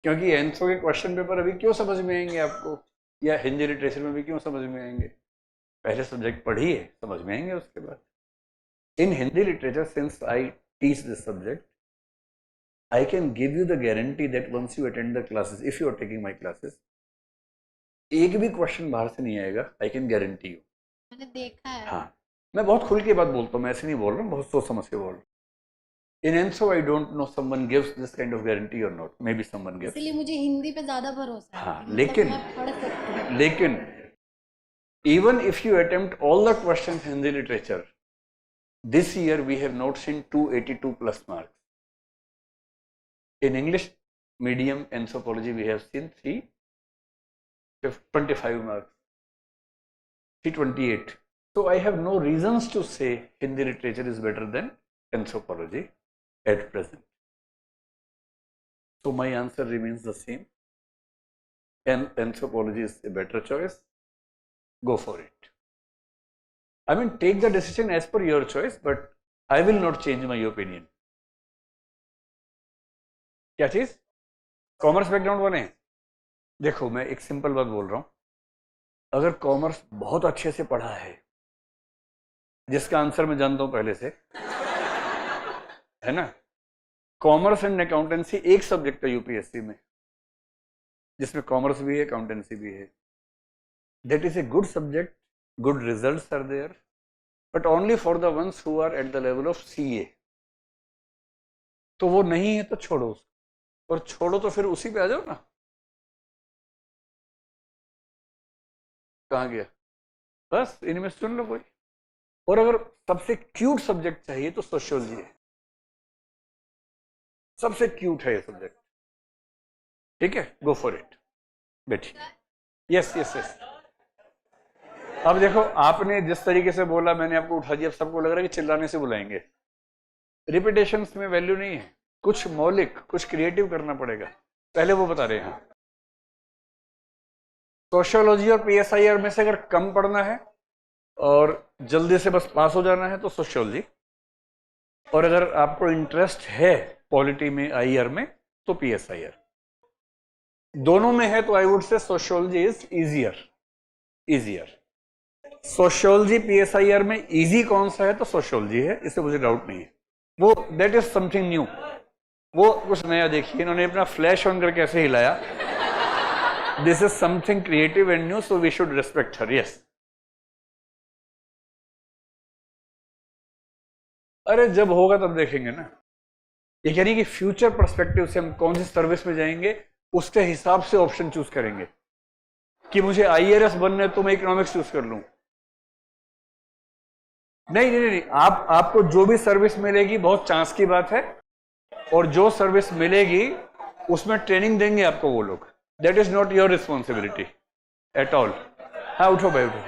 क्योंकि एंथ्रो के क्वेश्चन पेपर अभी क्यों समझ में आएंगे आपको, या हिंदी लिटरेचर में भी क्यों समझ में आएंगे? पहले सब्जेक्ट पढ़िए, समझ में आएंगे उसके बाद। In Hindi literature, since I teach this subject, I can give you the guarantee that once you attend the classes, if you are taking my classes, एक भी क्वेश्चन बाहर से नहीं आएगा, I can guarantee you। मैंने देखा है। हाँ, मैं बहुत खुल के बात बोलता हूँ, मैं ऐसे नहीं बोल रहा हूँ, बहुत सोच समझ के बोल रहा हूँ। In Enso, I don't know someone gives this kind of guarantee or not. Maybe someone gives. इसलिए मुझे हिंदी पे ज्यादा भरोसा है। हाँ, कि मतलब लेकिन मैं पढ़ सकती हूँ। लेकिन even if you attempt all the questions in Hindi literature, this year we have not seen 282 plus marks. In English medium anthropology, we have seen 325 marks, 328. So I have no reasons to say Hindi literature is better than anthropology at present. So my answer remains the same. And anthropology is a better choice. Go for it. I mean, take the decision as per your choice, but I will not change my opinion. क्या चीज? Commerce background बने? देखो, मैं एक simple बात बोल रहा हूं, अगर कॉमर्स बहुत अच्छे से पढ़ा है, जिसका आंसर मैं जानता हूं पहले से, है ना, कॉमर्स एंड अकाउंटेंसी एक सब्जेक्ट है यूपीएससी में, जिसमें कॉमर्स भी है, अकाउंटेंसी भी है। That is a good subject, good results are there, but only for the ones who are at the level of CA. तो वो नहीं है तो छोड़ो, और छोड़ो तो फिर उसी पे आ जाओ ना। कहाँ गया? बस इनमें सुन लो कोई। और अगर सबसे क्यूट सब्जेक्ट चाहिए तो सोशियोलॉजी है, सबसे क्यूट है ये सब्जेक्ट। ठीक है, गो फॉर इट, बैठिए। Yes yes yes. अब देखो, आपने जिस तरीके से बोला, मैंने आपको उठा दिया, अब सबको लग रहा है कि चिल्लाने से बुलाएंगे। रिपीटेशंस में वैल्यू नहीं है, कुछ मौलिक, कुछ क्रिएटिव करना पड़ेगा। पहले वो बता रहे हैं, सोशियोलॉजी और पीएसआईआर में से अगर कम पढ़ना है और जल्दी से बस पास हो जाना है तो सोशियोलॉजी, और अगर आपको इंटरेस्ट है पॉलिटी में, आईआर में, तो पीएसआईआर। दोनों में है तो आई would say sociology is easier, easier. Sociology PSIR में इजी कौन सा है तो सोशियोलॉजी है, इससे मुझे डाउट नहीं है। वो दैट इज समथिंग न्यू, वो कुछ नया। देखिए इन्होंने अपना फ्लैश ऑन करके कैसे हिलाया। This is something creative and new, so we should respect her. Yes. अरे जब होगा तब देखेंगे ना। ये कह रही कि फ्यूचर पर्सपेक्टिव से हम कौन सी सर्विस में जाएंगे, उसके हिसाब से ऑप्शन चूज करेंगे। कि मुझे आईआरएस बनना है तो मैं इकोनॉमिक्स चूज कर लूं? नहीं नहीं नहीं, आपको जो भी सर्विस मिलेगी बहुत चांस की बात है, और जो सर्विस मिलेगी उसमें ट्रेनिंग देंगे आपको वो लोग। That is not your responsibility at all. हाँ उठो भाई उठो।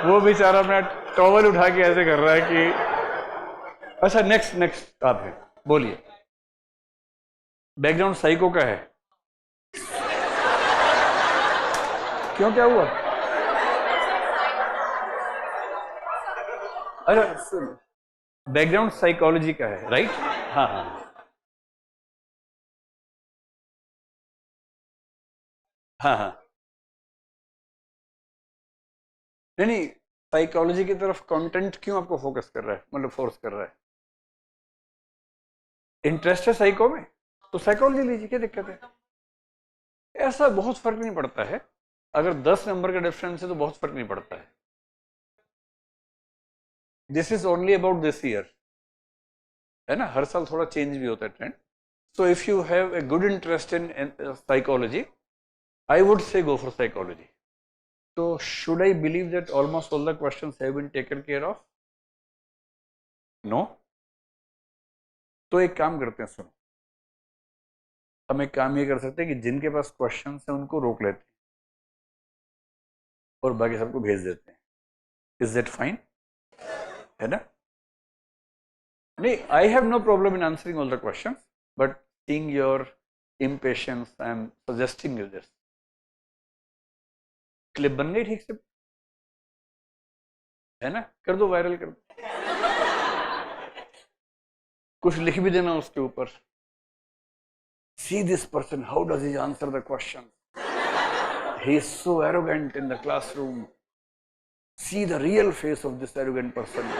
वो बेचारा मैं टॉवल उठा के ऐसे कर रहा है कि अच्छा नेक्स्ट नेक्स्ट आप है, बोलिए। बैकग्राउंड साइको का है? क्यों, क्या हुआ? अरे बैकग्राउंड साइकोलॉजी का है, राइट? हाँ हाँ हाँ हाँ। नहीं नहीं, साइकोलॉजी की तरफ कंटेंट क्यों आपको फोकस कर रहा है, मतलब फोर्स कर रहा है? इंटरेस्ट है साइको में तो साइकोलॉजी लीजिए, क्या दिक्कत है? ऐसा बहुत फर्क नहीं पड़ता है, अगर 10 नंबर का डिफरेंस है तो बहुत फर्क नहीं पड़ता है। This is only about this year, है ना, हर साल थोड़ा चेंज भी होता है trend. So if you have a good interest in psychology, I would say go for psychology. तो should I believe that almost all the questions have been taken care of? No. तो एक काम करते हैं, सुनो, हम एक काम ये कर सकते हैं कि जिनके पास क्वेश्चंस हैं उनको रोक लेते हैं, और बाकी सबको भेज देते हैं। Is that fine? है ना? नहीं, I have no problem in answering all the question, but seeing your impatience I am suggesting you this. Clip बन गई ठीक से? है ना? कर दो, वायरल कर दो, कुछ लिख भी देना उसके ऊपर। See this person, how does he answer the question? He is so arrogant in the classroom. See the real face of this arrogant person.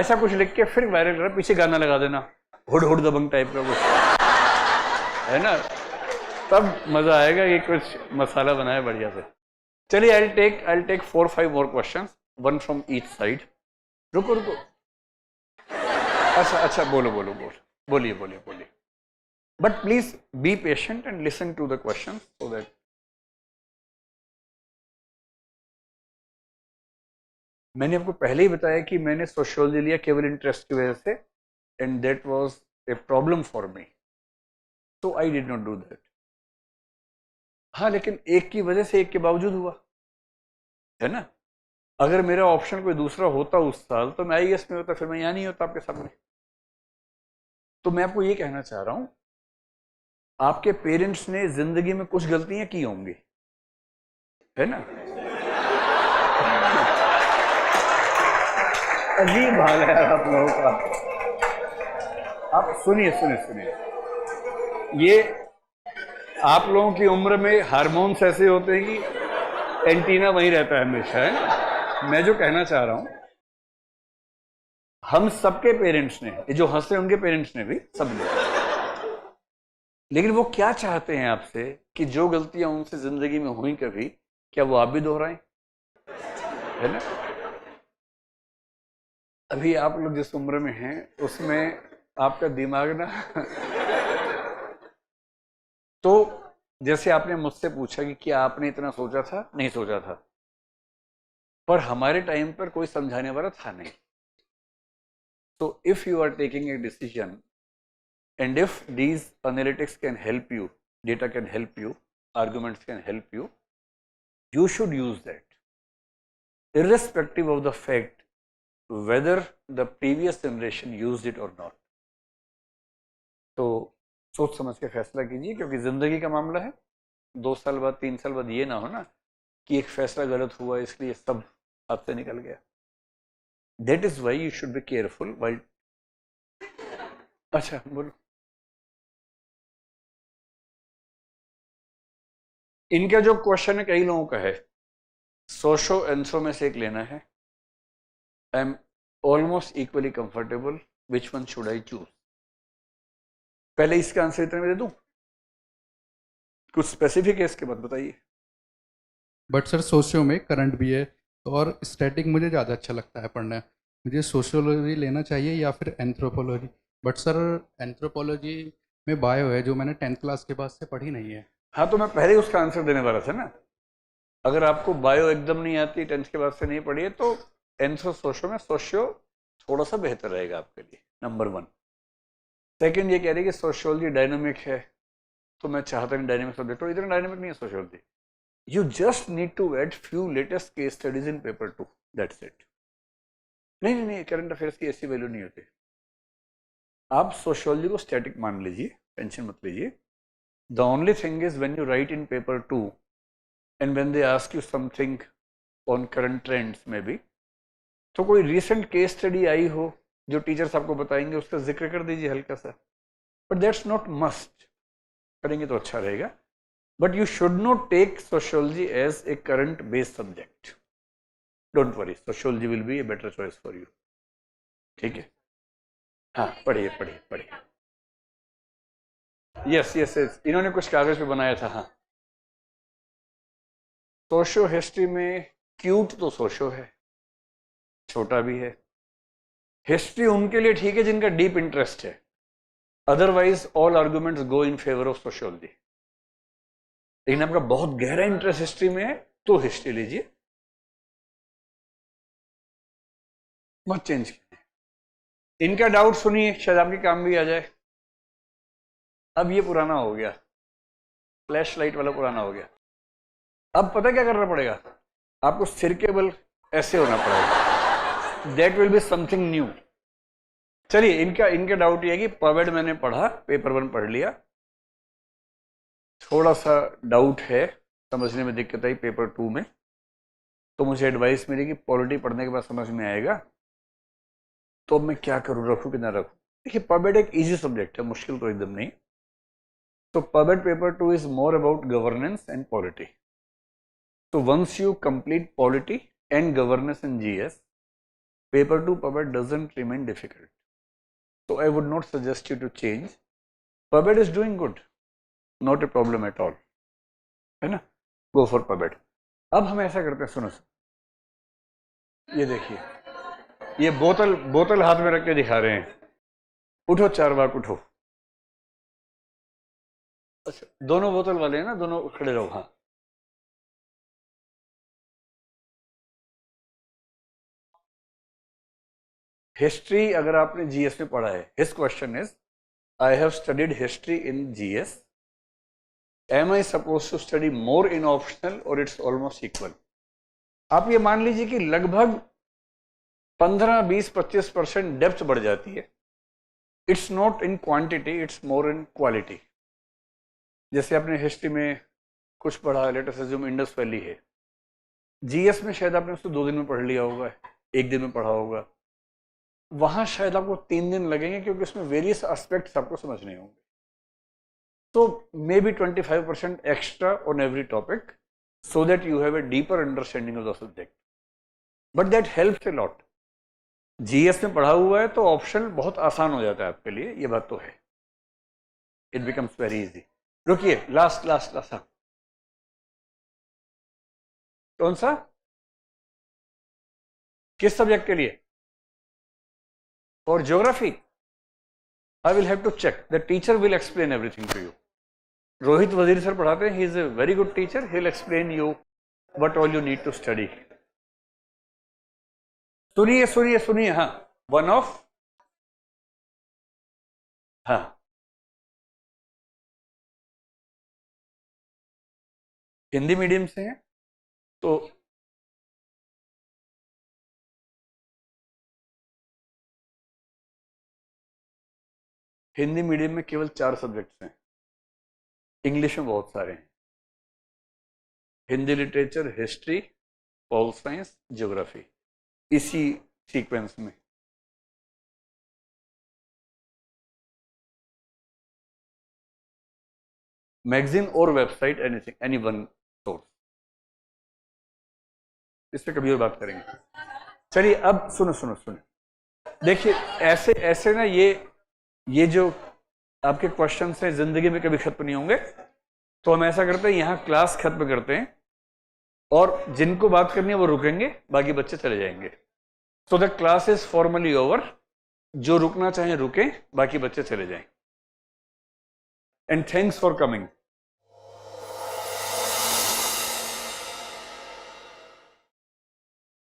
ऐसा कुछ लिख के फिर वायरल करा, पीछे गाना लगा देना, हुड हुड दबंग टाइप का कुछ, है ना? तब मजा आएगा कि कुछ मसाला बनाया बढ़िया से। चलिए, I'll take 4-5 more questions, one from each side. रुको रुको, अच्छा बोलिए। But please be patient and listen to the questions so that मैंने आपको पहले ही बताया कि मैंने सोशियोलॉजी लिया केवल इंटरेस्ट की वजह से, and that was a problem for me, so I did not do that. हाँ, लेकिन एक की वजह से एक के बावजूद हुआ, है ना? अगर मेरा ऑप्शन कोई दूसरा होता उस साल तो मैं आईएएस में होता, फिर मैं यहाँ नहीं होता आपके सामने। तो मैं आपको ये कहना चाह रहा हूं, आपके पेरेंट्स ने जिंदगी में कुछ गलतियां की होंगी, है ना? अजीब हाल है आप लोगों का। आप सुनिए, ये आप लोगों की उम्र में हार्मोन्स ऐसे होते हैं कि एंटीना वहीं रहता है हमेशा, है ना? मैं जो कहना चाह रहा हूं, हम सबके पेरेंट्स ने, ये जो हंसे उनके पेरेंट्स ने भी, सब ने, लेकिन वो क्या चाहते हैं आपसे कि जो गलतियां उनसे जिंदगी में हुई कभी, क्या वो आप भी दोहराएं, है ना? अभी आप लोग जिस उम्र में हैं उसमें आपका दिमाग ना तो जैसे आपने मुझसे पूछा कि क्या आपने इतना सोचा था, नहीं सोचा था, पर हमारे टाइम पर कोई समझाने वाला था नहीं। तो if you are taking a decision and if these analytics can help you, data can help you, arguments can help you, you should use that irrespective of the fact whether the previous generation used it or not. तो सोच समझ के फैसला कीजिए, क्योंकि जिंदगी का मामला है। 2 साल बाद 3 साल बाद ये ना हो ना कि एक फैसला गलत हुआ इसलिए सब हाथ से निकल गया। That is why you should be careful while। अच्छा बोलो। इनका जो क्वेश्चन है कई लोगों का है, सोशो एंथ्रो में से एक लेना है। I am almost equally comfortable, which one should I choose? पहले इसका आंसर इतने में दे दूं, कुछ स्पेसिफिक है इसके बाद बताइए। बट सर सोशियो में करंट भी है और स्टैटिक मुझे ज़्यादा अच्छा लगता है पढ़ना। मुझे सोशियोलॉजी लेना चाहिए या फिर एंथ्रोपोलॉजी? बट सर एंथ्रोपोलॉजी में बायो है जो मैंने 10th क्लास के बाद से पढ़ी नहीं है। हाँ, तो मैं पहले उसका आंसर देने वाला था ना। अगर आपको बायो एकदम नहीं आती, 10th के बाद से नहीं पढ़ी है, तो एंथ्रो सोशो में सोशियो थोड़ा सा बेहतर रहेगा आपके लिए, नंबर 1। सेकंड, ये कह रही है कि सोशियोलॉजी डायनामिक है, तो मैं चाहता नहीं डायनामिक सब्जेक्ट हो। इतना डायनामिक नहीं है sociology. You just need to add few latest case studies in paper 2, that's it. नहीं, करंट अफेयर्स की ऐसी वैल्यू नहीं होती। आप सोशियोलॉजी को स्टैटिक मान लीजिए, टेंशन मत लीजिए। The only thing is when you write in paper 2 and when they ask you something on current trends maybe, तो कोई recent case study आई हो जो टीचर्स आपको बताएंगे, उसका जिक्र कर दीजिए हल्का सा। But that's not must, करेंगे तो अच्छा रहेगा। But you should not take sociology as a current based subject. Don't worry, sociology will be a better choice for you. ठीक है? हाँ, पढ़िए। यस, इन्होंने कुछ कागज पे बनाया था। हाँ, सोशो हिस्ट्री में क्यूट तो सोशो है, छोटा भी है। हिस्ट्री उनके लिए ठीक है जिनका डीप इंटरेस्ट है, otherwise all arguments go in favour of sociology. लेकिन आपका बहुत गहरा इंटरेस्ट हिस्ट्री में है तो हिस्ट्री लीजिए, मत चेंज कीजिए। इनका डाउट सुनिए, शायद आपके काम भी आ जाए। अब ये पुराना हो गया, फ्लैश लाइट वाला पुराना हो गया। अब पता क्या करना पड़ेगा? आपको सिर केवल ऐसे होना पड़ेगा, that will be something new. चलिए, इनका डाउट ये है कि पवेड मैंने पढ़ा, पेपर 1 पढ़ लिया, थोड़ा सा डाउट है, समझने में दिक्कत आई पेपर 2 में, तो मुझे एडवाइस मिली कि पॉलिटी पढ़ने के बाद समझ में आएगा, तो मैं क्या करूँ, रखूँ कि ना रखूँ। देखिए, पवेड एक इजी सब्जेक्ट है, मुश्किल तो एकदम नहीं। तो pub ad paper 2 is more about governance and polity. So once you complete polity and governance in GS, paper 2 PUBED doesn't remain difficult. So I would not suggest you to change. PUBED is doing good, not a problem at all. है ना? Go for PUBED. अब हम ऐसा करते हैं, सुनो, ये देखिए, ये बोतल हाथ में रख के दिखा रहे हैं। उठो चारवाक, उठो। अच्छा, दोनों बोतल वाले हैं ना, दोनों खड़े रहो। हाँ, हिस्ट्री अगर आपने जीएस में पढ़ा है, his question is, I have studied history in GS, am I suppose to study more in optional और इट्स ऑलमोस्ट इक्वल। आप ये मान लीजिए कि लगभग 15-20-25% डेप्थ बढ़ जाती है। It's not in quantity, it's more in quality. जैसे आपने हिस्ट्री में कुछ पढ़ा, let us assume Indus valley है, जीएस में शायद आपने उसको 2 दिन में पढ़ लिया होगा, 1 दिन में पढ़ा होगा, वहां शायद आपको 3 दिन लगेंगे, क्योंकि उसमें वेरियस एस्पेक्ट्स आपको समझने होंगे। तो may be 25% extra on every topic, so that you have a deeper understanding of the subject, but that helps a lot. GS में पढ़ा हुआ है तो ऑप्शन बहुत आसान हो जाता है आपके लिए, ये बात तो है, इट बिकम्स वेरी इजी। रुकिए, लास्ट, हाँ, कौन सा, किस सब्जेक्ट के लिए? For geography, I will have to check. The teacher will explain everything to you. Rohit वजीर सर पढ़ाते हैं, he is a very good teacher. He'll explain you what all you need to study. सुनिए, हाँ, one of, हाँ, Hindi medium से हैं, तो Hindi medium में केवल 4 सब्जेक्ट्स हैं, इंग्लिश में बहुत सारे हैं। Hindi literature, history, pol science, geography, इसी सीक्वेंस में। मैगजीन और website, anything, any one source, इस पे कभी और बात करेंगे। चलिए, अब सुनो, देखिए, ऐसे ना, ये जो आपके क्वेश्चंस हैं जिंदगी में कभी खत्म नहीं होंगे। तो हम ऐसा करते हैं, यहाँ क्लास खत्म करते हैं, और जिनको बात करनी है वो रुकेंगे, बाकी बच्चे चले जाएंगे। So the class is formally over. जो रुकना चाहें रुकें, बाकी बच्चे चले जाएं। And thanks for coming.